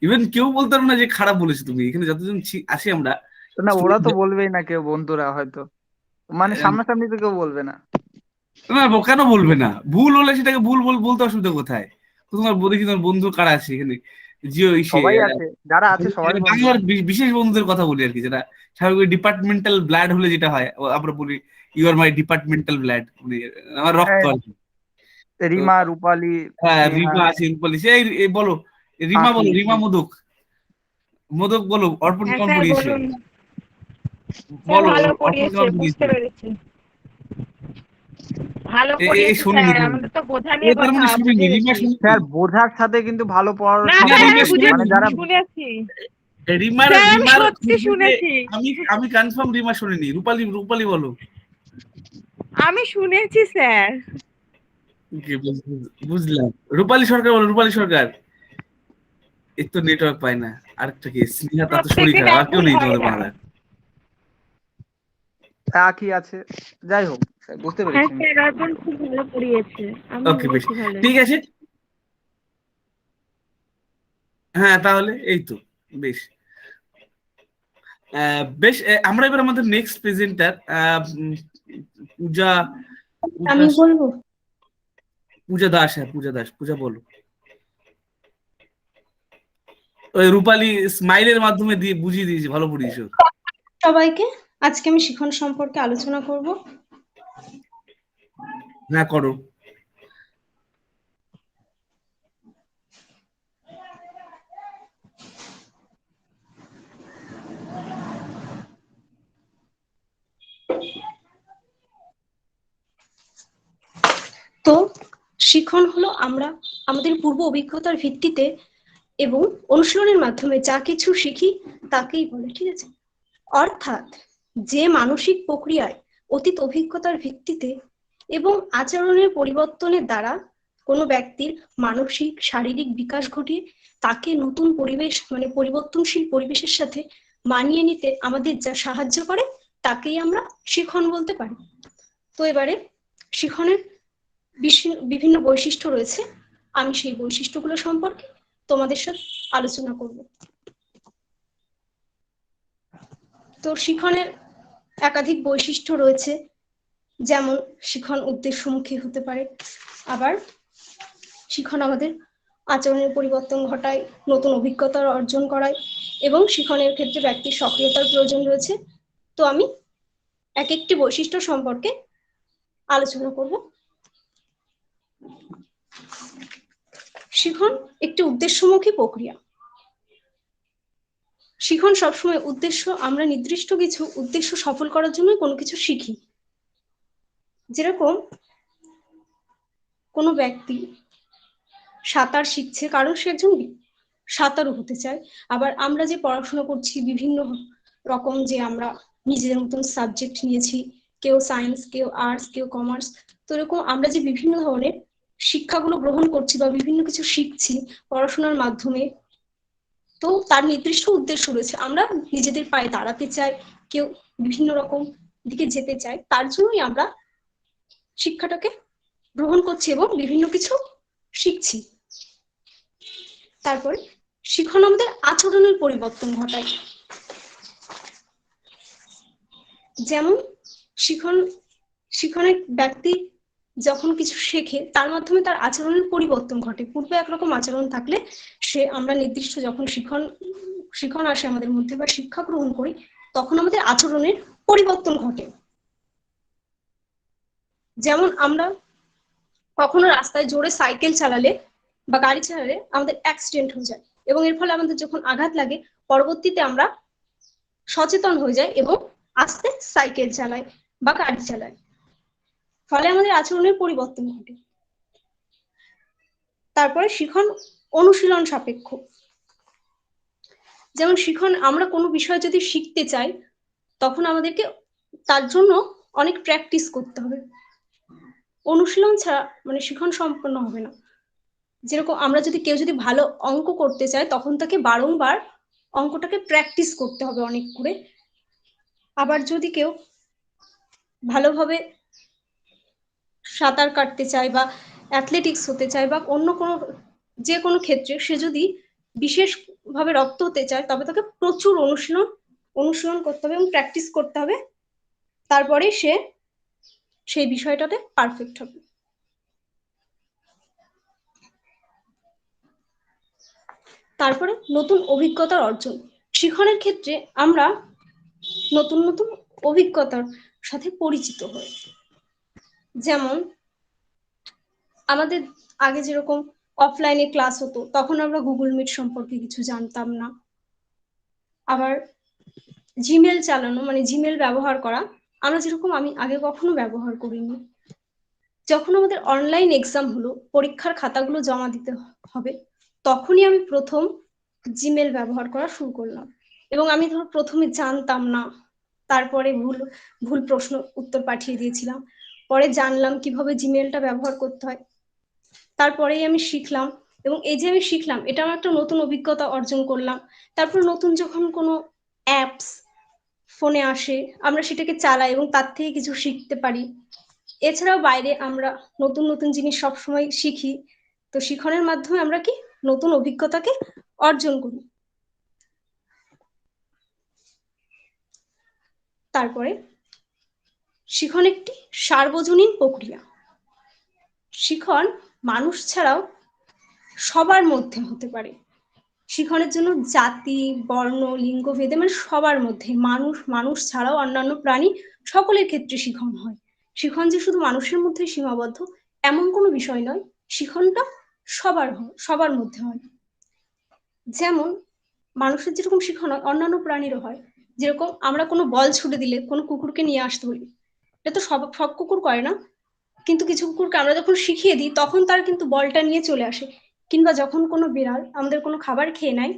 ইভেন কেউ বলতে পারবে না যে খারাপ বলেছো তুমি, এখানে যতজন আছি আমরা না ওরা তো student, বলবেই না, কেউ বন্ধুরা হয়তো, মানে সামনাসামনি তো কেউ বলবে না। না কেন বলবে না? ভুল হলে সেটাকে ভুল বলতে অসুবিধা কোথায়? তোমার দেখি তোমার বন্ধু কারা আছে এখানে, জিও ইসে সবাই আছে, যারা আছে সবাই বন্ধু। বাংলার বিশেষ বন্ধুদের কথা বলি আর কি, যারা স্বাভাবিক ডিপার্টমেন্টাল ব্লাড হলে যেটা হয়, আমরা বলি you are my departmental blood, মানে আমার রক্ত হ্যাঁ, আর কি। তো রিমা, রূপালী, হ্যাঁ, স্নেহা, রিমা আছে, বলিস এই বলো, রিমা আঁখি। বলো, রিমা মোদক, মোদক বলো, অর্পণ হ্যাঁ কেমন স্যার পড়িয়েছে বলুন। স্যার বলো, ভালো অর্পণ পড়িয়েছে, কেমন বুঝতে পড়িয়েছে? পেরেছি। ভালো এই পড়িয়েছে শোনেনি স্যার, তুমি, আমাদের তো বোঝা ও নিয়ে তার কথা, মানে শুনিনি, বুঝে রিমা গেছি। শুনিনি। স্যার বোঝার সাথে কিন্তু ভালো পড়ার না না, স্যার সম্পর্ক আমি রিমা আছে, বুঝেছি, মানে শুনিনি, যারা। শুনেছি রিমার স্যার, আমি রিমার সত্যি শুনেছি, আমি কনফার্ম রিমা শুনিনি। রূপালী, রূপালী বলো। আমি শুনেছি স্যার। Okay, বুঝলাম। রূপালী সরকার বলো, রূপালী সরকার। এর তো নেটওয়ার্ক পায় না। আরেকটা কি স্নেহা, তার তো শরীর প্রত্যেকদিন খারাপ, আর এক কেউ ভুল নেই হয় তোমাদের না। বাংলার। একই আছে। যাই হোক, বুঝতে হ্যাঁ পেরেছি। স্যার রাজন খুব ভালো পড়িয়েছে, আমি ওকে, বেশ, বুঝেছি ভালো। ঠিক আছে। হ্যাঁ, তাহলে এই তো বেশ। বেশ, আমরা এবার আমাদের নেক্সট প্রেজেন্টার পূজা পূজা আমি বলবো। পূজা দাস। হ্যাঁ, পূজা দাস, পূজা বলো। ওই রূপালী স্মাইলের মাধ্যমে দিয়ে বুঝিয়ে দিয়েছি, ভালো পড়িয়েছো। সবাইকে, আজকে আমি শিখন সম্পর্কে আলোচনা করব। হ্যাঁ, করো। তো শিখন হলো আমরা আমাদের পূর্ব অভিজ্ঞতার ভিত্তিতে এবং অনুশীলনের মাধ্যমে যা কিছু শিখি তাকেই বলে, ঠিক আছে? অর্থাৎ যে মানসিক প্রক্রিয়ায় অতীত অভিজ্ঞতার ভিত্তিতে এবং আচরণের পরিবর্তনের দ্বারা কোনো ব্যক্তির মানসিক শারীরিক বিকাশ ঘটিয়ে তাকে নতুন পরিবেশ মানে পরিবর্তনশীল পরিবেশের সাথে মানিয়ে নিতে আমাদের যা সাহায্য করে তাকেই আমরা শিখন বলতে পারি। তো এবারে শিখনের বিভিন্ন বৈশিষ্ট্য রয়েছে, আমি সেই বৈশিষ্ট্যগুলো সম্পর্কে তোমাদের সাথে আলোচনা করব। তো শিখনের একাধিক বৈশিষ্ট্য রয়েছে, যেমন শিখন উদ্দেশ্যমুখী হতে পারে, আবার শিখন আমাদের আচরণের পরিবর্তন ঘটায়, নতুন অভিজ্ঞতা অর্জন করায় এবং শিখনের ক্ষেত্রে ব্যক্তির সক্রিয়তার প্রয়োজন রয়েছে। তো আমি এক একটি বৈশিষ্ট্য সম্পর্কে আলোচনা করব। শিখন একটি উদ্দেশ্যমুখী প্রক্রিয়া। শিখন সবসময় উদ্দেশ্য, আমরা নির্দিষ্ট কিছু উদ্দেশ্য সফল করার জন্য কোনো কিছু শিখি। যেরকম কোনো ব্যক্তি সাঁতার শিখছে কারণ সে একজন সাঁতারু হতে চায়, আবার আমরা যে পড়াশোনা করছি বিভিন্ন রকম, যে আমরা নিজেদের মতন সাবজেক্ট নিয়েছি, কেউ সায়েন্স, কেউ আর্টস, কেউ কমার্স, তো এরকম আমরা যে বিভিন্ন ধরনের শিক্ষাগুলো গ্রহণ করছি বা বিভিন্ন কিছু শিখছি পড়াশোনার মাধ্যমে, তো তার নির্দিষ্ট উদ্দেশ্য রয়েছে। আমরা নিজেদের পায়ে দাঁড়াতে চাই, কেউ বিভিন্ন রকম দিকে যেতে চায়, তার জন্যই আমরা শিক্ষাটাকে গ্রহণ করছি এবং বিভিন্ন কিছু শিখছি। তারপরে শিখন আমাদের আচরণের পরিবর্তন ঘটায়। যেমন শিখনের ব্যক্তি যখন কিছু শেখে তার মাধ্যমে তার আচরণের পরিবর্তন ঘটে। পূর্বে একরকম আচরণ থাকলে আমরা নির্দিষ্ট যখন শিখন আসে আমাদের মধ্যে বা শিক্ষা গ্রহণ করি তখন আমাদের আচরণের পরিবর্তন ঘটে। যেমন আমরা কখনো রাস্তায় জোরে সাইকেল চালালে বা গাড়ি চালালে আমাদের অ্যাক্সিডেন্ট হয়ে যায় এবং এর ফলে আমাদের যখন আঘাত লাগে পরবর্তীতে আমরা সচেতন হয়ে যাই এবং আস্তে সাইকেল চালাই বা গাড়ি চালাই, ফলে আমাদের আচরণের পরিবর্তন ঘটে। তারপরে শিখন অনুশীলন সাপেক্ষ। যেমন শিখন, আমরা কোনো বিষয় যদি শিখতে চাই তখন আমাদেরকে তার জন্য অনেক প্র্যাকটিস করতে হবে। অনুশীলন ছাড়া মানে শিখন সম্পন্ন হবে না। যেরকম আমরা কেউ যদি ভালো অঙ্ক করতে চায় তখন তাকে বারংবার অঙ্কটাকে প্র্যাকটিস করতে হবে অনেক করে। আবার যদি কেউ ভালোভাবে সাঁতার কাটতে চায় বা অ্যাথলেটিক্স হতে চায় বা অন্য কোনো যে কোনো ক্ষেত্রে সে যদি বিশেষভাবে রপ্ত হতে চায় তবে তাকে প্রচুর অনুশীলন করতে হবে এবং প্র্যাকটিস করতে হবে, তারপরে সে সেই বিষয়টাতে পারফেক্ট হবে। তারপরে নতুন অভিজ্ঞতার অর্জন। শিখনের ক্ষেত্রে আমরা নতুন নতুন অভিজ্ঞতার সাথে পরিচিত হই। যেমন আমাদের আগে যেরকম অফলাইনে ক্লাস হতো তখন আমরা গুগল মিট সম্পর্কে কিছু জানতাম না। আবার জিমেল চালানো মানে জিমেল ব্যবহার করা আমরা যেরকম আমি আগে কখনো ব্যবহার করিনি। যখন আমাদের অনলাইন এক্সাম হলো, পরীক্ষার খাতাগুলো জমা দিতে হবে, তখনই আমি প্রথম জিমেল ব্যবহার করা শুরু করলাম এবং আমি প্রথমে জানতাম না, তারপরে ভুল প্রশ্ন উত্তর পাঠিয়ে দিয়েছিলাম, পরে জানলাম কিভাবে জিমেলটা ব্যবহার করতে হয়, তারপরেই আমি শিখলাম এবং এই যে আমি শিখলাম এটা আমার একটা নতুন অভিজ্ঞতা অর্জন করলাম। তারপর নতুন যখন কোনো অ্যাপস ফোনে আসে, আমরা সেটাকে চালাই এবং তার থেকে কিছু শিখতে পারি। এছাড়াও বাইরে আমরা নতুন নতুন জিনিস সবসময় শিখি। তো শিখনের মাধ্যমে আমরা কি নতুন অভিজ্ঞতাকে অর্জন করি। তারপরে শিখন একটি সার্বজনীন প্রক্রিয়া। শিখন মানুষ ছাড়াও সবার মধ্যে হতে পারে। শিখনের জন্য জাতি, বর্ণ, লিঙ্গ ভেদে মানে সবার মধ্যে, মানুষ ছাড়াও অন্যান্য প্রাণী সকলের ক্ষেত্রে শিখন হয়। শিখন যে শুধু মানুষের মধ্যে সীমাবদ্ধ এমন কোনো বিষয় নয়, শিখনটা সবার মধ্যে হয়। যেমন মানুষের যেরকম শিখন হয় অন্যান্য প্রাণীরও হয়। যেরকম আমরা কোনো বল ছুটে দিলে কোনো কুকুরকে নিয়ে আসতে বলি, এটা তো সব কুকুর করে না, কিন্তু কিছু কুকুরকে আমরা যখন শিখিয়ে দিই তখন তারা কিন্তু বলটা নিয়ে চলে আসে। কিংবা যখন কোনো বিড়াল আমাদের কোনো খাবার খেয়ে নেয়,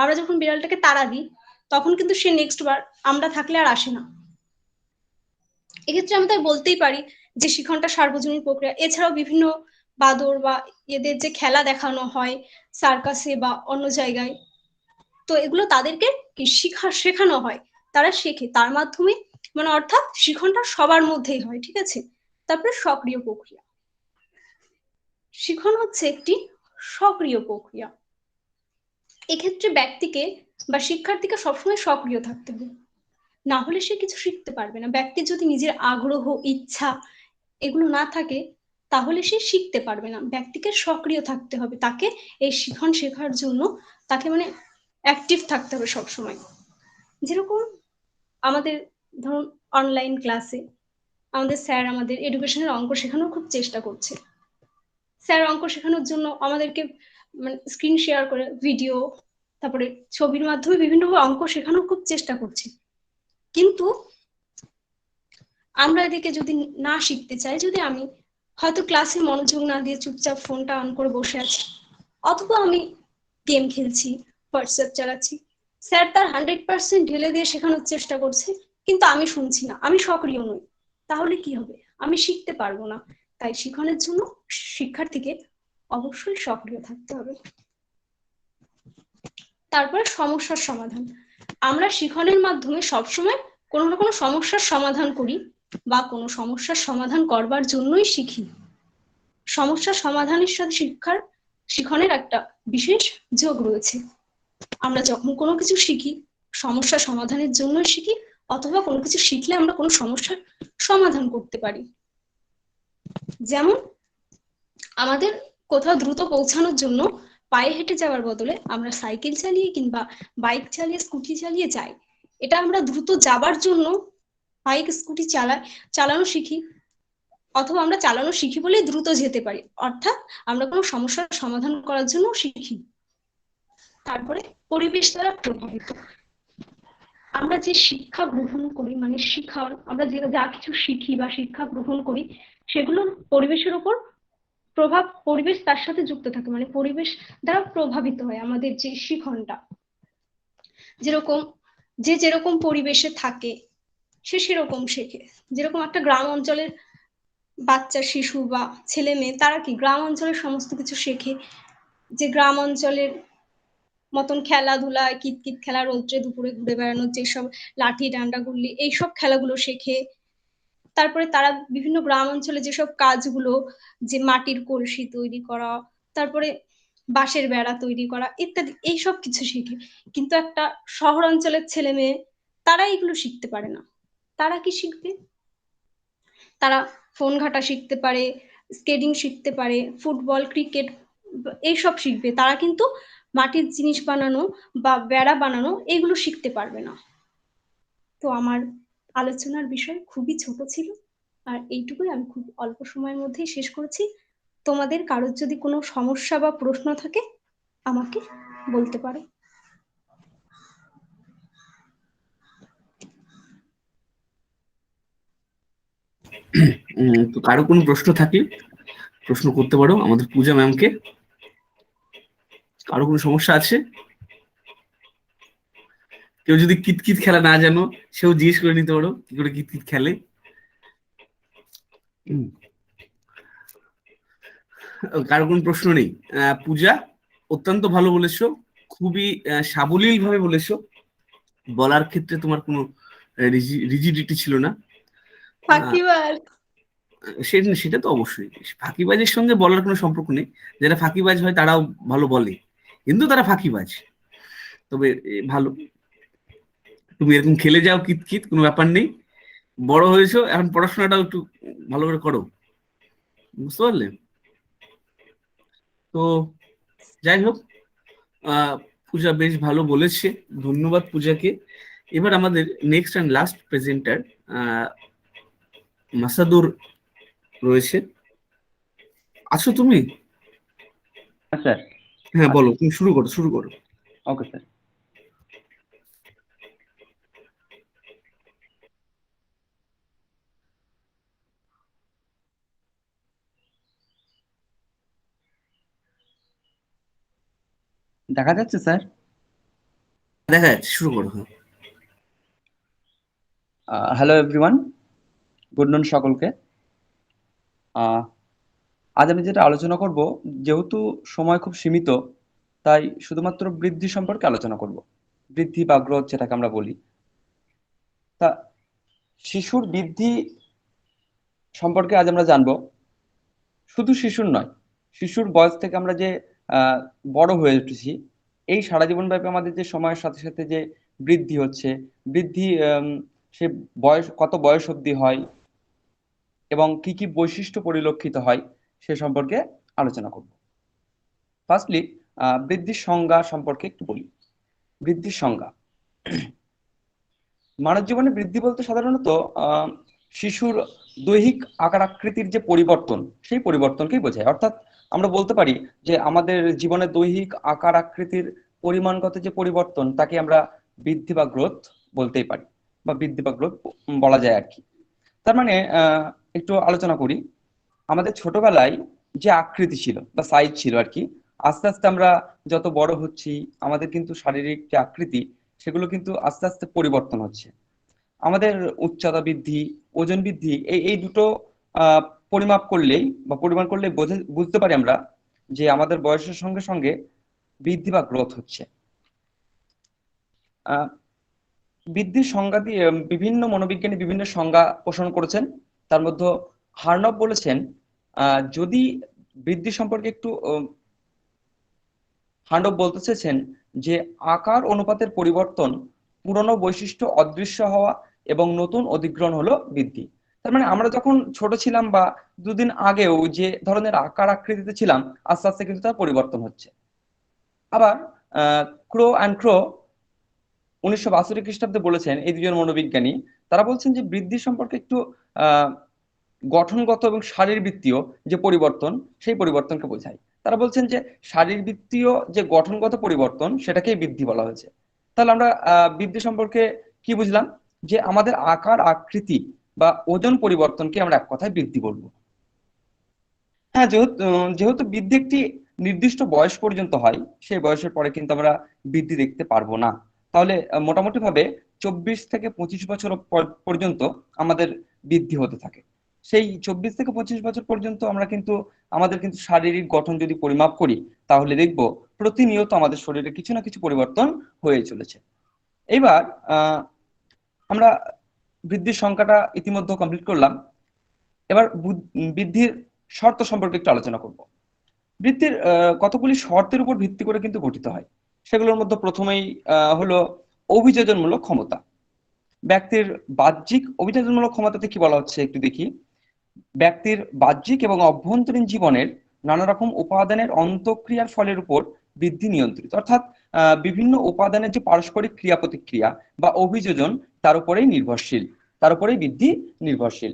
আমরা যখন বিড়ালটাকে তাড়া দিই তখন কিন্তু সে নেক্সট বার আমরা থাকলে আর আসে না। এক্ষেত্রে আমরা তাই বলতেই পারি যে শিখনটা সার্বজনীন প্রক্রিয়া। এছাড়াও বিভিন্ন বাদর বা এদের যে খেলা দেখানো হয় সার্কাসে বা অন্য জায়গায়, তো এগুলো তাদেরকে কি শেখানো হয়, তারা শেখে তার মাধ্যমে, মানে অর্থাৎ শিখনটা সবার মধ্যেই হয়। ঠিক আছে। তারপরে সক্রিয় প্রক্রিয়া। শিখন হচ্ছে একটি সক্রিয় প্রক্রিয়া। এক্ষেত্রে ব্যক্তিকে বা শিক্ষার্থীকে সবসময় সক্রিয় থাকতে হবে, না হলে সে কিছু শিখতে পারবে না। ব্যক্তির যদি নিজের আগ্রহ, ইচ্ছা এগুলো না থাকে তাহলে সে শিখতে পারবে না। ব্যক্তিকে সক্রিয় থাকতে হবে, তাকে এই শিখন শেখার জন্য তাকে মানে অ্যাক্টিভ থাকতে হবে সবসময়। যেরকম আমাদের ধরুন অনলাইন ক্লাসে আমাদের স্যার আমাদের এডুকেশনের অঙ্ক শেখানোর খুব চেষ্টা করছে। স্যার অঙ্ক শেখানোর জন্য আমাদেরকে মানে স্ক্রিন শেয়ার করে ভিডিও, তারপরে ছবির মাধ্যমে বিভিন্নভাবে অঙ্ক শেখানোর খুব চেষ্টা করছে। কিন্তু আমরা এদিকে যদি না শিখতে চাই, যদি আমি হয়তো ক্লাসে মনোযোগ না দিয়ে চুপচাপ ফোনটা অন করে বসে আছি, অথবা আমি গেম খেলছি, হোয়াটসঅ্যাপ চালাচ্ছি, স্যার তার 100% ঢেলে দিয়ে শেখানোর চেষ্টা করছে, কিন্তু আমি শুনছি না, আমি সক্রিয় নই, তাহলে কি হবে? আমি শিখতে পারবো না। তাই শিখনের জন্য শিক্ষার্থীকে অবশ্যই সক্রিয় থাকতে হবে। তারপরে সমস্যার সমাধান। আমরা শিখনের মাধ্যমে সবসময় কোনো না কোনো সমস্যার সমাধান করি বা কোনো সমস্যার সমাধান করবার জন্যই শিখি। সমস্যার সমাধানের সাথে শিখনের একটা বিশেষ যোগ রয়েছে। আমরা যখন কোনো কিছু শিখি সমস্যা সমাধানের জন্যই শিখি, অথবা কোনো কিছু শিখলে আমরা কোনো সমস্যার সমাধান করতে পারি। যেমন আমাদের কোথাও দ্রুত পৌঁছানোর জন্য পায়ে হেঁটে যাওয়ার বদলে আমরা সাইকেল চালিয়ে কিংবা বাইক চালিয়ে, স্কুটি চালিয়ে যাই। এটা আমরা দ্রুত যাবার জন্য বাইক স্কুটি চালানো শিখি, অথবা আমরা চালানো শিখি বলে দ্রুত যেতে পারি, অর্থাৎ আমরা কোনো সমস্যার সমাধান করার জন্য শিখি। তারপরে পরিবেশ দ্বারা প্রভাবিত। আমরা যে শিক্ষা গ্রহণ করি, মানে আমরা যা কিছু শিখি বা শিক্ষা গ্রহণ করি সেগুলো পরিবেশের উপর প্রভাব, পরিবেশ তার সাথে যুক্ত থাকে, মানে পরিবেশ দ্বারা প্রভাবিত হয় আমাদের যে শিখনটা। যেরকম পরিবেশে থাকে সে সেরকম শেখে। যেরকম একটা গ্রাম অঞ্চলের বাচ্চা, শিশু বা ছেলে মেয়ে, তারা কি গ্রাম অঞ্চলের সমস্ত কিছু শেখে। যে গ্রাম অঞ্চলের মতন খেলাধুলা, কিতকিত খেলা, রৌদ্রে দুপুরে ঘুরে বেড়ানো, যেসব লাঠি ডান্ডা গুল্লি এইসব খেলাগুলো শেখে। তারপরে তারা বিভিন্ন গ্রাম অঞ্চলে যেসব কাজগুলো, যে মাটির কলসি তৈরি করা, তারপরে বাঁশের বেড়া তৈরি করা ইত্যাদি, এইসব কিছু শেখে। কিন্তু একটা শহর অঞ্চলের ছেলে মেয়ে তারা এগুলো শিখতে পারে না। তারা কি শিখবে? তারা ফোন ঘাটা শিখতে পারে, স্কেটিং শিখতে পারে, ফুটবল, ক্রিকেট এইসব শিখবে। তারা কিন্তু মাটির জিনিস বানানো বা বেড়া বানানো এগুলো শিখতে পারবে না। তো আমার আলোচনার বিষয় খুবই ছোট ছিল, আর এইটুকুই আমি খুব অল্প সময়ের মধ্যেই শেষ করেছি। তোমাদের কারোর যদি কোনো সমস্যা বা প্রশ্ন থাকে আমাকে বলতে পারো। তো কারো কোনো প্রশ্ন থাকলে প্রশ্ন করতে পারো আমাদের পূজা ম্যামকে। কারো কোনো সমস্যা আছে? কেউ যদি কিতকিত খেলা না জানো সেও জিজ্ঞেস করে নিতে পারো কি করে কিতকিত খেলে। কারো কোনো প্রশ্ন নেই? পূজা অত্যন্ত ভালো বলেছো, খুবই সাবলীল ভাবে বলেছো। বলার ক্ষেত্রে তোমার কোনো রিজিডিটি ছিল না। ফাঁকিবাজ। সেটা তো অবশ্যই, ফাঁকিবাজের সঙ্গে বলার কোনো সম্পর্ক নেই। যারা ফাঁকিবাজ হয় তারাও ভালো বলে, কিন্তু তারা ফাঁকিবাজ। তবে ভালো, তুমি এরকম খেলে যাও কিতকিত, কোনো ব্যাপার নেই। বড় হয়েছো, এখন পড়াশোনাটাও একটু ভালো করে করো, বুঝতে পারলে? তো যাই হোক, পূজা বেশ ভালো বলেছে, ধন্যবাদ পূজাকে। এবার আমাদের নেক্সট অ্যান্ড লাস্ট প্রেজেন্টার মাসাদুর রয়েছে। আছো তুমি? স্যার। হ্যাঁ বলো, তুমি শুরু করো। Okay sir. দেখা যাচ্ছে স্যার? দেখা যাচ্ছে, শুরু করো। হ্যালো এভরিওয়ান, গুড নুন সকলকে। আজ আমি যেটা আলোচনা করব, যেহেতু সময় খুব সীমিত, তাই শুধুমাত্র বৃদ্ধি সম্পর্কে আলোচনা করব। বৃদ্ধি বা গ্রোথ যেটাকে আমরা বলি। তা শিশুর বৃদ্ধি সম্পর্কে আজ আমরা জানবো। শুধু শিশুর নয়, শিশুর বয়স থেকে আমরা যে বড় হয়ে উঠেছি, এই সারা জীবন ব্যাপী আমাদের যে সময়ের সাথে সাথে যে বৃদ্ধি হচ্ছে, বৃদ্ধি সে কত বয়স অবধি হয় এবং কি কি বৈশিষ্ট্য পরিলক্ষিত হয় সে সম্পর্কে আলোচনা করব। ফার্স্টলি বৃদ্ধির সংজ্ঞা সম্পর্কে একটু বলি। বৃদ্ধির সংজ্ঞা, মানব জীবনে বৃদ্ধি বলতে সাধারণত শিশুর দৈহিক আকার আকৃতির যে পরিবর্তন, সেই পরিবর্তনকেই বোঝায়। অর্থাৎ আমরা বলতে পারি যে আমাদের জীবনে দৈহিক আকার আকৃতির পরিমাণগত যে পরিবর্তন, তাকে আমরা বৃদ্ধি বা গ্রোথ বলতেই পারি, বা বৃদ্ধি বা গ্রোথ বলা যায় আর কি। তার মানে একটু আলোচনা করি। আমাদের ছোটবেলায় যে আকৃতি ছিল বা সাইজ ছিল আর কি, আস্তে আস্তে আমরা যত বড় হচ্ছি, আমাদের কিন্তু শারীরিক যে আকৃতি, সেগুলো কিন্তু আস্তে আস্তে পরিবর্তন হচ্ছে। আমাদের উচ্চতা বৃদ্ধি, ওজন বৃদ্ধি, এই দুটো পরিমাপ করলেই বা পরিমাণ করলে বুঝতে পারি আমরা যে আমাদের বয়সের সঙ্গে সঙ্গে বৃদ্ধি বা গ্রোথ হচ্ছে। বৃদ্ধির সংজ্ঞা দিয়ে বিভিন্ন মনোবিজ্ঞানী বিভিন্ন সংজ্ঞা পোষণ করেছেন। তার মধ্যে হার্নভ বলেছেন, যদি বৃদ্ধি সম্পর্কে একটু হার্নভ বলতে চেয়েছেন যে আকার অনুপাতের পরিবর্তন, পুরনো বৈশিষ্ট্য অদৃশ্য হওয়া এবং নতুন অধিগ্রহণ হলো বৃদ্ধি। তার মানে আমরা যখন ছোট ছিলাম বা দুদিন আগেও যে ধরনের আকার আকৃতিতে ছিলাম, আস্তে আস্তে কিন্তু তার পরিবর্তন হচ্ছে। আবার ক্রো অ্যান্ড ক্রো 1962 খ্রিস্টাব্দে বলেছেন, এই দুজন মনোবিজ্ঞানী, তারা বলছেন যে বৃদ্ধি সম্পর্কে একটু গঠনগত এবং শারীরবৃত্তীয় যে পরিবর্তন, সেই পরিবর্তনকে বোঝায়। তারা বলছেন যে শারীরবৃত্তীয় যে গঠনগত পরিবর্তন, সেটাকেই বৃদ্ধি বলা হয়েছে। তাহলে আমরা বৃদ্ধি সম্পর্কে কি বুঝলাম? যে আমাদের আকার আকৃতি বা ওজন পরিবর্তনকে আমরা এক কথায় বৃদ্ধি বলবো। হ্যাঁ, যেহেতু বৃদ্ধি একটি নির্দিষ্ট বয়স পর্যন্ত হয়, সেই বয়সের পরে কিন্তু আমরা বৃদ্ধি দেখতে পারবো না। তাহলে মোটামুটি ভাবে 24 থেকে 25 বছর পর্যন্ত আমাদের বৃদ্ধি হতে থাকে। সেই 24 থেকে 25 বছর পর্যন্ত আমাদের কিন্তু শারীরিক গঠন যদি পরিমাপ করি, তাহলে দেখবো প্রতিনিয়ত আমাদের শরীরে কিছু না কিছু পরিবর্তন হয়ে চলেছে। এবার আমরা বৃদ্ধির সংখ্যাটা ইতিমধ্যে কমপ্লিট করলাম। এবার বৃদ্ধির শর্ত সম্পর্কে একটু আলোচনা করব। বৃদ্ধির কতগুলি শর্তের উপর ভিত্তি করে কিন্তু গঠিত হয়। সেগুলোর মধ্যে প্রথমেই হলো অভিযোজনমূলক ক্ষমতা। ব্যক্তির বাহ্যিক অভিযোজনমূলক ক্ষমতাতে কি বলা হচ্ছে একটু দেখি। ব্যক্তির বাহ্যিক এবং অভ্যন্তরীণ জীবনের নানা রকম উপাদানের অন্তঃক্রিয়ার ফলের উপর বৃদ্ধি নিয়ন্ত্রিত। অর্থাৎ বিভিন্ন উপাদানের যে পারস্পরিক ক্রিয়া প্রতিক্রিয়া বা অভিযোজন, তার উপরেই নির্ভরশীল, তার উপরেই বৃদ্ধি নির্ভরশীল।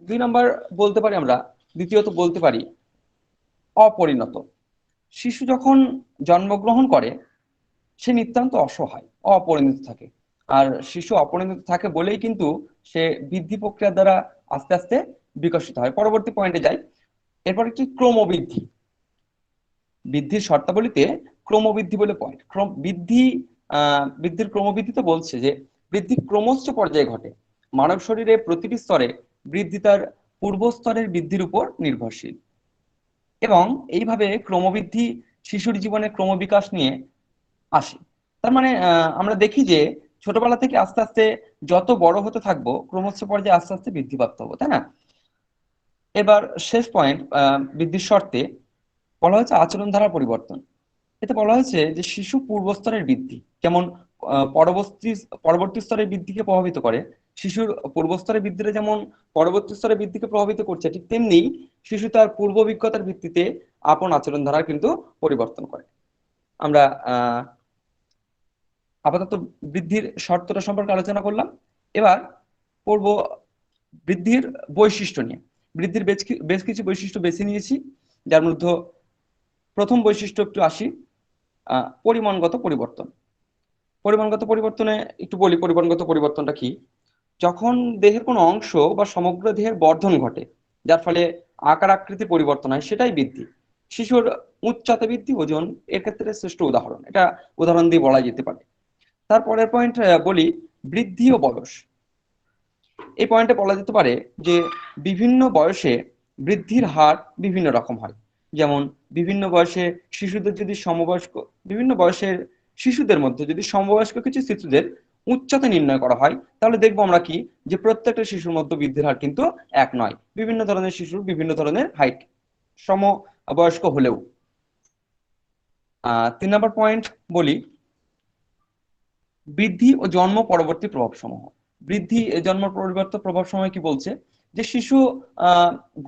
2 নম্বর বলতে পারি আমরা, দ্বিতীয়ত বলতে পারি অপরিণত। শিশু যখন জন্মগ্রহণ করে, সে নিতান্ত অসহায়, অপরিণত থাকে। আর শিশু অপরিণত থাকে বলেই কিন্তু সে বৃদ্ধি প্রক্রিয়ার দ্বারা আস্তে আস্তে বিকশিত হয়। পরবর্তী পয়েন্টে যাই। এরপর একটি ক্রমবৃদ্ধি। বৃদ্ধির শর্তাবলীতে ক্রমবৃদ্ধি বলে পয়েন্ট। বৃদ্ধির ক্রমবৃদ্ধিতে বলছে যে বৃদ্ধি ক্রমশ্চ পর্যায়ে ঘটে। মানব শরীরে প্রতিটি স্তরে বৃদ্ধি তার পূর্ব স্তরের বৃদ্ধির উপর নির্ভরশীল, এবং এইভাবে ক্রমবৃদ্ধি শিশুর জীবনে ক্রমবিকাশ নিয়ে আসে। তার মানে আমরা দেখি যে ছোটবেলা থেকে আস্তে আস্তে যত বড় হতে থাকবো ক্রমশ পর্যায়ে আস্তে আস্তে বৃদ্ধি প্রাপ্ত হবো, তাই না? এবার শেষ পয়েন্ট, বৃদ্ধির শর্তে বলা হয়েছে আচরণ ধারা পরিবর্তন। এতে বলা হয়েছে যে শিশু পূর্বস্তরের বৃদ্ধি যেমন পরবর্তী স্তরের বৃদ্ধিকে প্রভাবিত করে, শিশুর পূর্বস্তরের বৃদ্ধিটা যেমন পরবর্তী স্তরের বৃদ্ধিকে প্রভাবিত করছে, ঠিক তেমনি শিশু তার পূর্ব অভিজ্ঞতার ভিত্তিতে আপন আচরণ ধারা কিন্তু পরিবর্তন করে। আমরা আপাতত বৃদ্ধির শর্তটা সম্পর্কে আলোচনা করলাম। এবার পড়ব বৃদ্ধির বৈশিষ্ট্য নিয়ে। বৃদ্ধির বেশ কিছু বৈশিষ্ট্য বেছে নিয়েছি, যার মধ্যে প্রথম বৈশিষ্ট্য একটু আসি, পরিমাণগত পরিবর্তন। পরিমাণগত পরিবর্তনে একটু বলি পরিমাণগত পরিবর্তনটা কি। যখন দেহের কোনো অংশ বা সমগ্র দেহের বর্ধন ঘটে, যার ফলে আকার আকৃতি পরিবর্তন হয়, সেটাই বৃদ্ধি। শিশুর উচ্চতা বৃদ্ধি, ওজন এর ক্ষেত্রে শ্রেষ্ঠ উদাহরণ, এটা উদাহরণ দিয়ে বলা যেতে পারে। তারপরের পয়েন্ট বলি বৃদ্ধি ও বয়স। এই পয়েন্টে বলা যেতে পারে যে বিভিন্ন বয়সে বৃদ্ধির হার বিভিন্ন রকম হয়। যেমন বিভিন্ন বয়সে শিশুদের যদি বিভিন্ন বয়সের শিশুদের মধ্যে যদি সমবয়স্ক কিছু শিশুদের উচ্চতা নির্ণয় করা হয়, তাহলে দেখবো আমরা কি যে প্রত্যেকটা শিশুর মধ্যে বৃদ্ধির হার কিন্তু এক নয়। বিভিন্ন ধরনের শিশুর বিভিন্ন ধরনের হাইট, সমবয়স্ক হলেও। 3 নম্বর পয়েন্ট বলি বৃদ্ধি ও জন্ম পরবর্তী প্রভাব সমূহ। বৃদ্ধি জন্ম পরিবর্তন প্রভাব সমূহ কি বলছে যে শিশু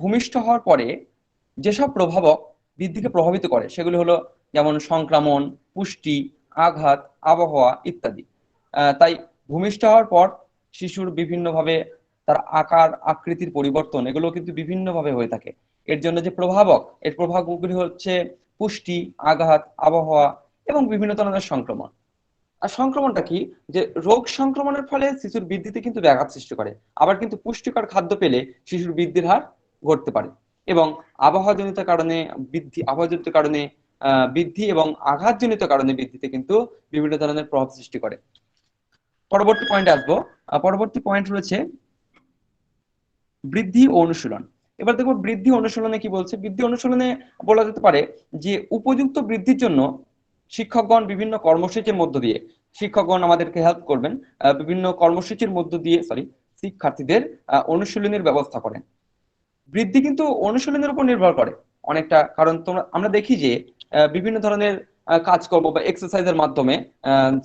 ভূমিষ্ঠ হওয়ার পরে যেসব প্রভাবক বৃদ্ধিকে প্রভাবিত করে সেগুলো হলো যেমন সংক্রমণ, পুষ্টি, আঘাত, আবহাওয়া ইত্যাদি। তাই ভূমিষ্ঠ হওয়ার পর শিশুর বিভিন্নভাবে তার আকার আকৃতির পরিবর্তন এগুলো কিন্তু বিভিন্নভাবে হয়ে থাকে। এর জন্য যে প্রভাবক, এর প্রভাবগুলি হচ্ছে পুষ্টি, আঘাত, আবহাওয়া এবং বিভিন্ন ধরনের সংক্রমণ। আর সংক্রমণটা কি, যে রোগ সংক্রমণের ফলে শিশুর বৃদ্ধিতে কিন্তু ব্যাঘাত সৃষ্টি করে, আবার কিন্তু পুষ্টিকর খাদ্য পেলে শিশুর বৃদ্ধির হার ঘটতে পারে। এবং আবহাওয়াজনিত কারণে বৃদ্ধি এবং আঘাতজনিত কারণে বৃদ্ধিতে কিন্তু বিভিন্ন ধরনের প্রভাব সৃষ্টি করে। পরবর্তী পয়েন্টে আসবো। পরবর্তী পয়েন্ট রয়েছে বৃদ্ধি ও অনুশীলন। এবার দেখবো বৃদ্ধি অনুশীলনে কি বলছে। বৃদ্ধি অনুশীলনে বলা যেতে পারে যে উপযুক্ত বৃদ্ধির জন্য শিক্ষকগণ বিভিন্ন কর্মসূচির মধ্য দিয়ে শিক্ষকগণ আমাদেরকে হেল্প করবেন, বিভিন্ন কর্মসূচির মধ্য দিয়ে শিক্ষার্থীদের অনুশীলনের ব্যবস্থা করেন। বৃদ্ধি কিন্তু অনুশীলনের উপর নির্ভর করে অনেকটা, কারণ আমরা দেখি যে বিভিন্ন ধরনের কাজকর্ম বা এক্সারসাইজের মাধ্যমে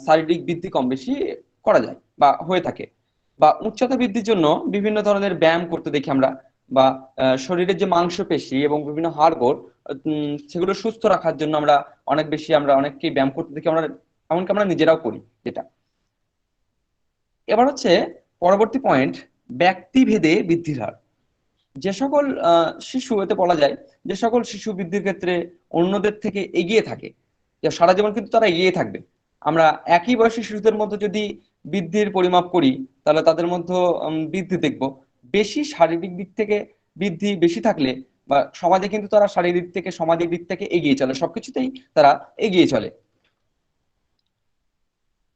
শারীরিক বৃদ্ধি কম বেশি করা যায় বা হয়ে থাকে। বা উচ্চতা বৃদ্ধির জন্য বিভিন্ন ধরনের ব্যায়াম করতে দেখি আমরা, বা শরীরের যে মাংসপেশি এবং বিভিন্ন হাড়গোড় সেগুলো সুস্থ রাখার জন্য আমরা অনেককেই ব্যায়াম করতে দেখি আমরা, এমনকি আমরা নিজেরাও করি যেটা। এবার হচ্ছে পরবর্তী পয়েন্ট ব্যক্তিভেদে বৃদ্ধির হার। যে সকল শিশু, এতে বলা যায় যে সকল শিশু বৃদ্ধির ক্ষেত্রে অন্যদের থেকে এগিয়ে থাকে, সারা জীবন কিন্তু তারা এগিয়ে থাকবে। আমরা একই বয়সী শিশুদের মধ্যে যদি বৃদ্ধির পরিমাপ করি তাহলে তাদের মধ্যে বৃদ্ধি দেখব বেশি, শারীরিক দিক থেকে বৃদ্ধি বেশি থাকলে বা সমাজে কিন্তু তারা শারীরিক থেকে সামাজিক দিক থেকে এগিয়ে চলে, সবকিছুতেই তারা এগিয়ে চলে।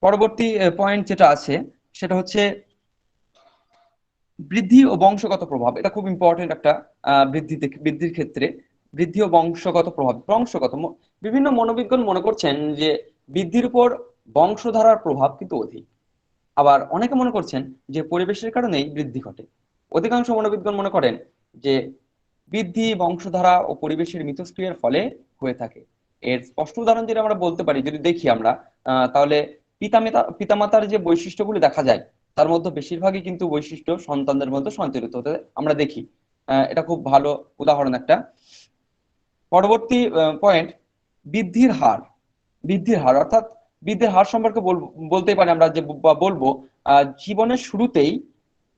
পরবর্তী পয়েন্ট যেটা আছে সেটা হচ্ছে বৃদ্ধি ও বংশগত প্রভাব। এটা খুব ইম্পর্টেন্ট একটা বৃদ্ধির ক্ষেত্রে বৃদ্ধি ও বংশগত প্রভাব। বিভিন্ন মনোবিজ্ঞান মনে করছেন যে বৃদ্ধির উপর বংশধারার প্রভাব কিন্তু অধিক, আবার অনেকে মনে করছেন যে পরিবেশের কারণেই বৃদ্ধি ঘটে। অধিকাংশ মনোবিজ্ঞান মনে করেন যে বৃদ্ধি বংশধারা ও পরিবেশের মিথস্ক্রিয়ার ফলে হয়ে থাকে। এর স্পষ্ট উদাহরণ যেটা আমরা বলতে পারি, যদি দেখি আমরা তাহলে পিতামাতার যে বৈশিষ্ট্যগুলি দেখা যায় তার মধ্যে বেশিরভাগই কিন্তু বৈশিষ্ট্য সন্তানদের মধ্যে সঞ্চারিত হতে আমরা দেখি। এটা খুব ভালো উদাহরণ একটা। পরবর্তী পয়েন্ট বৃদ্ধির হার অর্থাৎ বৃদ্ধির হার সম্পর্কে বলতেই পারি আমরা যে বলবো জীবনের শুরুতেই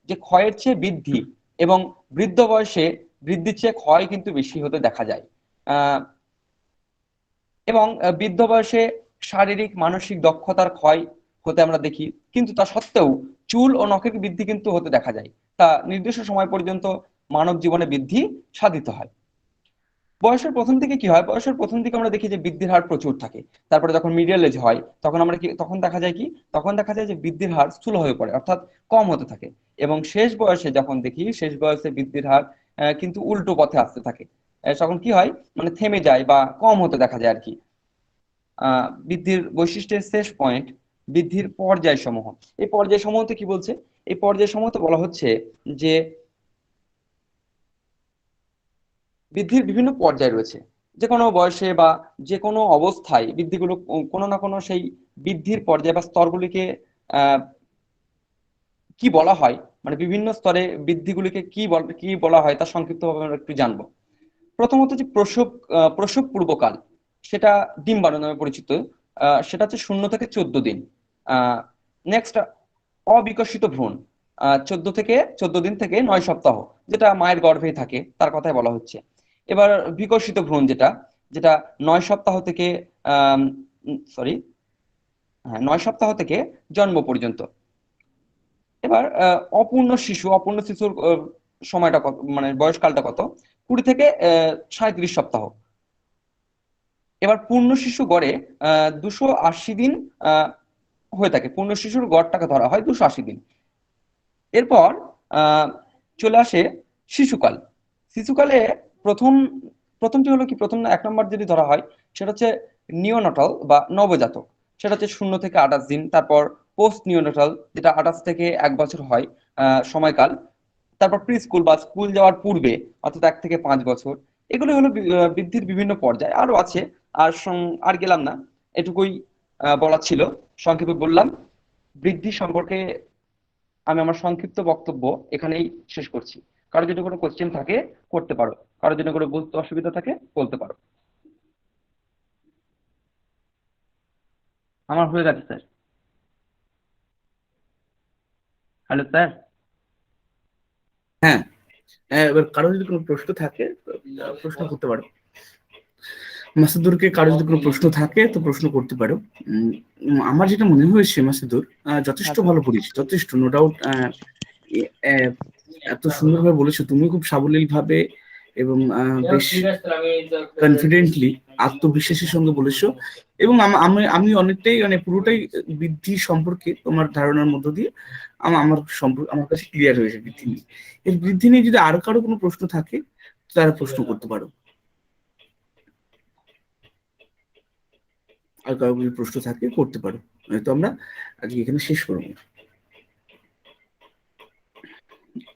যে ক্ষয়ের চেয়ে বৃদ্ধি এবং বৃদ্ধ বয়সে বৃদ্ধির চেয়ে ক্ষয় কিন্তু বেশি হতে দেখা যায়। এবং বৃদ্ধ বয়সে শারীরিক মানসিক দক্ষতার ক্ষয় হতে আমরা দেখি, কিন্তু তা সত্ত্বেও চুল ও নখের বৃদ্ধি কিন্তু হতে দেখা যায়। তা নির্দিষ্ট সময় পর্যন্ত মানব জীবনে বৃদ্ধি সাধিত হয়। বয়সের প্রথম দিকে কি হয়, বয়সের প্রথম দিকে আমরা দেখি যে বৃদ্ধির হার প্রচুর থাকে। তারপরে যখন মিডল এজ হয় তখন দেখা যায় যে বৃদ্ধির হার স্থূল হয়ে পড়ে, অর্থাৎ কম হতে থাকে। এবং শেষ বয়সে যখন দেখি শেষ বয়সে বৃদ্ধির হার কিন্তু উল্টো পথে আসতে থাকে, তখন কি হয় মানে থেমে যায় বা কম হতে দেখা যায় আর কি। বৃদ্ধির বৈশিষ্ট্যের শেষ পয়েন্ট বৃদ্ধির পর্যায়সমূহ। এই পর্যায়সমূহতে কি বলছে? এই পর্যায়সমূহতে বলা হচ্ছে যে বৃদ্ধির বিভিন্ন পর্যায় রয়েছে, যে কোনো বয়সে বা যে কোনো অবস্থায় বৃদ্ধিগুলো কোনো না কোনো সেই বৃদ্ধির পর্যায় বা স্তরগুলিকে কি বলা হয়, মানে বিভিন্ন স্তরে বৃদ্ধিগুলিকে কি বলা হয় তা সংক্ষিপ্তভাবে আমরা একটু জানবো। প্রথমত যে প্রসব পূর্বকাল, সেটা ডিম্বাণু নামে পরিচিত। সেটা হচ্ছে 0 থেকে 14 দিন। নেক্সট অবিকশিত ভ্রূণ, 14 দিন থেকে 9 সপ্তাহ, যেটা মায়ের গর্ভেই থাকে তার কথাই বলা হচ্ছে। এবার বিকশিত ভ্রূণ যেটা 9 সপ্তাহ থেকে 9 সপ্তাহ থেকে জন্ম পর্যন্ত। এবার অপূর্ণ শিশুর সময়টা কত, মানে বয়সকালটা কত? 20 থেকে 37 সপ্তাহ। এবার পূর্ণ শিশু গড়ে 280 দিন হয়ে থাকে। পূর্ণ শিশুর গড়টাকে ধরা হয় 280 দিন। এরপর চলে আসে শিশুকাল। শিশুকালে প্রথমটি হলো কি, প্রথম 1 নম্বর যদি ধরা হয় সেটা হচ্ছে নিওনাটাল বা নবজাতক, সেটা হচ্ছে 0 থেকে 28 দিন। তারপর পোস্ট নিওনাটাল, যেটা 28 থেকে 1 বছর হয় সময়কাল। তারপর প্রি স্কুল বা স্কুল যাওয়ার পূর্বে, অর্থাৎ 1 থেকে 5 বছর। এগুলো হলো বৃদ্ধির বিভিন্ন পর্যায়। আরো আছে, আর গেলাম না, এটুকুই বলার ছিল, সংক্ষেপে বললাম। বৃদ্ধি সম্পর্কে আমি আমার সংক্ষিপ্ত বক্তব্য এখানেই শেষ করছি। কারো যদি কোনো কোশ্চেন থাকে করতে পারো, কারো যদি কোনো বুঝতে অসুবিধা থাকে বলতে পারো। আমার হয়ে গেছে স্যার। Hello sir. হ্যাঁ, এবার কারো যদি কোনো প্রশ্ন থাকে প্রশ্ন করতে পারো। মাসুদুরকে কারো যদি কোনো প্রশ্ন থাকে তো প্রশ্ন করতে পারো। আমার যেটা মনে হয়েছে মাসুদুর যথেষ্ট ভালো পড়িয়েছে, যথেষ্ট, নো ডাউট। এত সুন্দরভাবে বলেছো তুমি, খুব সাবলীল ভাবে এবং বেশ কনফিডেন্টলি, আত্মবিশ্বাসের সঙ্গে বলেছো। এবং আমি অনেকটাই, মানে পুরোটাই বৃদ্ধি সম্পর্কে তোমার ধারণার মধ্য দিয়ে আমার কাছে ক্লিয়ার হয়েছে বৃদ্ধি নিয়ে। এই বৃদ্ধি নিয়ে যদি আরো কারো কোনো প্রশ্ন থাকে তারা প্রশ্ন করতে পারো। আর কারো যদি প্রশ্ন থাকে করতে পারো, তো আমরা আজকে এখানে শেষ করবো।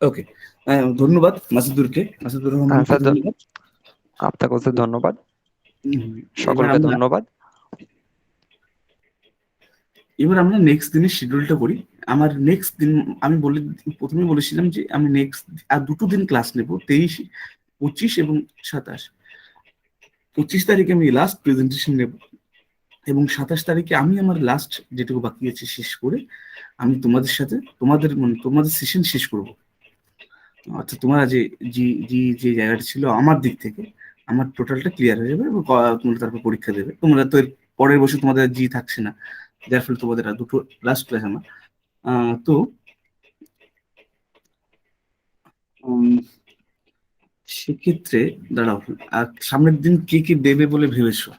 ওকে, ধন্যবাদ মাসুদুরকে, মাসুদুর রহমানকে ধন্যবাদ। আপনাকে ধন্যবাদ, এবার সকলকে আমরা ধন্যবাদ। নেক্সট দিনের শিডিউলটা করি। আমার নেক্সট দিন আমি প্রথমে বলেছিলাম যে আমি নেক্সট আর 2 দিন ক্লাস নেব, 23, 25 এবং 27। 25 তারিখে আমি লাস্ট প্রেজেন্টেশন নেব এবং 27 তারিখে আমি আমার লাস্ট যেটুকু বাকি আছে শেষ করে আমি তোমাদের সাথে তোমাদের সেশন শেষ করব। অর্থাৎ তোমরা যে জায়গাটা ছিল আমার দিক থেকে, আমার টোটালটা ক্লিয়ার হয়ে যাবে এবং তোমরা তারপর পরীক্ষা দেবে। তোমরা তো এর পরের বছর তোমাদের থাকছে না, যার ফলে তোমাদের আর 2 লাস্ট ক্লাস আমার। তো সেক্ষেত্রে দাঁড়াও, আর সামনের দিন কে কে দেবে বলে ভেবেছো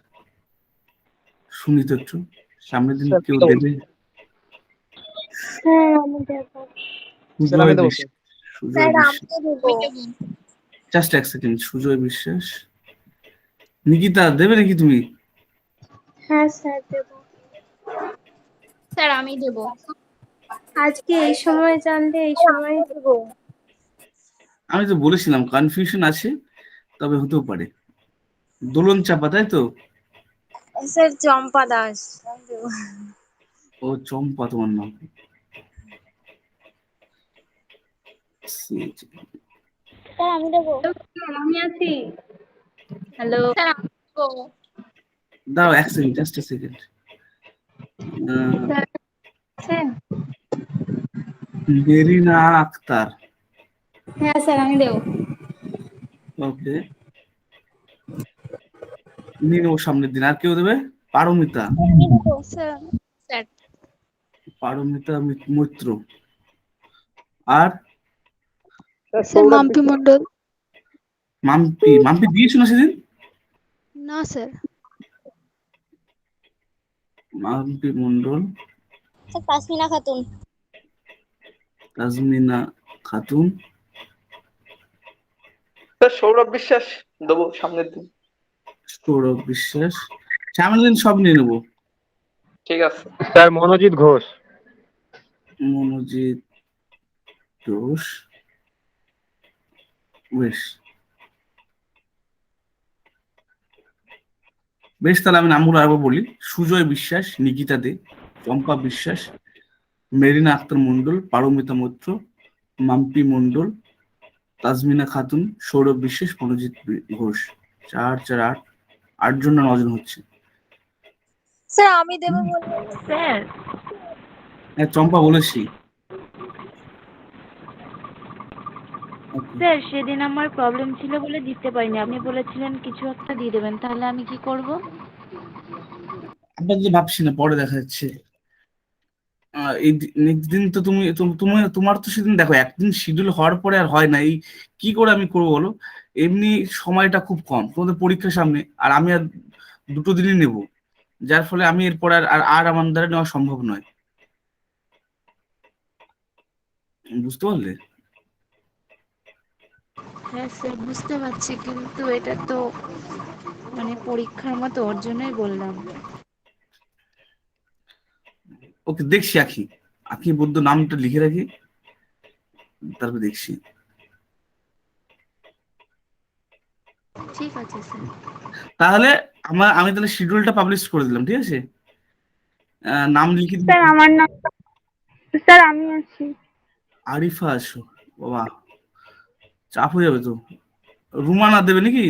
শুনি তো একটু। সামনের দিন কেউ দেবে? স্যার আমি দেবো। সুজয় বিশ্বাস, স্যার আমি দেবো। জাস্ট এক সেকেন্ড। সুজয় বিশ্বাস, নিকিতা দেবে নাকি তুমি? হ্যাঁ স্যার দেবো। স্যার আমি দেব। আজকে এই সময় জানলে এই সময় দেবো। আমি তো বলেছিলাম কনফিউশন আছে, তবে হতেও পারে। দোলন চাপা, তাই তো? স্যার চম্পা দাস। ও চম্পা তোমার নাম। স্যার আমি দেবো। আমি আছি। হ্যালো স্যার আমি দেব। দাও এক second, just a second. Sir Marina Akter, হ্যাঁ স্যার আমি দেবো। ওকে, নিয়ে নেবো সামনের দিন। আর কেউ দেবে? Paramita, sir sir Paramita Maitra. আর স্যার মাম্পি মন্ডল। মাম্পি দিয়েছো না সেদিন? না স্যার। মাম্পি মন্ডল, স্যার তাসমিনা খাতুন। তাজমিনা খাতুন, সৌরভ বিশ্বাস দেবো সামনের দিন। সৌরভ বিশ্বাস। সামনের দিন সব নিয়ে নেবো। ঠিক আছে। স্যার মনোজিৎ ঘোষ। মনোজিৎ ঘোষ, বেশ বেশ, তাহলে আমি নামগুলো আরেকবার বলি: সুজয় বিশ্বাস, নিকিতা দে, চম্পা বিশ্বাস, মেরিনা আক্তার মন্ডল, পারমিতা মৈত্র, মাম্পি মন্ডল, তাজমিনা খাতুন, সৌরভ বিশ্বাস, মনোজিৎ ঘোষ। 4 4 8, 8 জন না 9 জন হচ্ছে। স্যার আমি দেবো বললেন স্যার। হ্যাঁ, চম্পা বলেছি। Okay. স্যার সেদিন আমার প্রবলেম ছিল বলে দিতে পারিনি, আপনি বলেছিলেন কিছু একটা দিয়ে দেবেন, তাহলে আমি কি করব? আপাতত ভাবছি না, পরে দেখা যাচ্ছে। এই নেক্সট দিন তো তুমি তোমার তো সেদিন দেখো, একদিন শিডিউল হওয়ার পরে আর হয় না। এই কি করে আমি করবো বলো? এমনি সময়টা খুব কম, তোমাদের পরীক্ষার সামনে, আর আমি আর 2 দিনই নেব, যার ফলে আমি এরপর আর আমার দ্বারা নেওয়া সম্ভব নয়। বুঝতে পারলে? হ্যাঁ স্যার বুঝতে পারছি, কিন্তু এটা তো মানে পরীক্ষার মতো, ওর জন্যই বললাম। ওকে, দেখছি। আখি আখি বৌদ্ধ নামটা লিখে রাখি, তারপর দেখছি। ঠিক আছে স্যার। তাহলে আমি তাহলে শিডিউলটা পাবলিশ করে দিলাম, ঠিক আছে? নাম লিখে দিন। স্যার আমার নাম, স্যার আমি আছি। আরিফা আসো, বাবা চাপ হয়ে যাবে তো। রুমানা দেবে নাকি?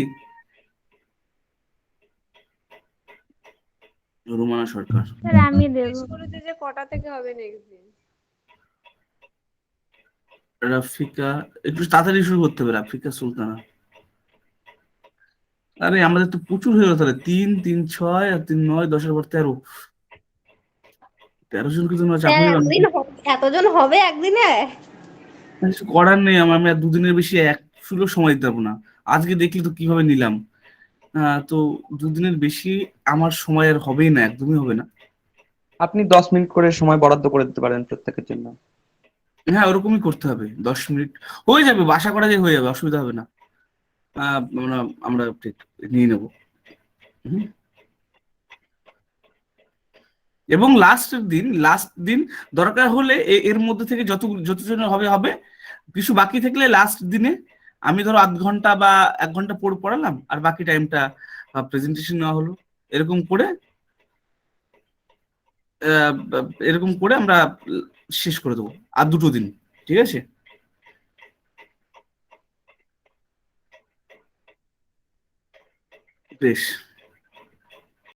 রুমানা সরকার। স্যার আমি দেবো। যে কটা থেকে হবে নেক্সট দিন? রাফিকা, একটু তাড়াতাড়ি শুরু করতে হবে। রাফিকা সুলতানা। আরে আমাদের তো প্রচুর হয়ে গেল তাহলে। 3 3 6 আর 3 9 10 এর পর 13। 13 জনকে তো আমরা চাপ হয়ে গেল। এতজন হবে একদিনে? কিছু করার নেই, আমি আর 2 দিনের বেশি এক শুলো সময় দিতে পারবো না। আজকে দেখলি তো কিভাবে নিলাম। তো 2 দিনের বেশি আমার সময় আর হবেই না, একদমই হবে না। আপনি 10 মিনিট করে সময় বরাদ্দ করে দিতে পারেন প্রত্যেকের জন্য। হ্যাঁ, ওরকমই করতে হবে। 10 মিনিট হয়ে যাবে, আশা করা যায় হয়ে যাবে, অসুবিধা হবে না। আমরা আমরা ঠিক নিয়ে নেব। হুম। এবং লাস্ট দিন দরকার হলে এর মধ্যে থেকে যতজন হবে হবে। কিছু বাকি থাকলে লাস্ট দিনে আমি ধরো আধ ঘন্টা বা 1 ঘন্টা পড়ালাম, আর বাকি টাইমটা প্রেজেন্টেশন নেওয়া হলো। এরকম করে আমরা শেষ করে দেবো আর 2 দিন, ঠিক আছে? বেশ।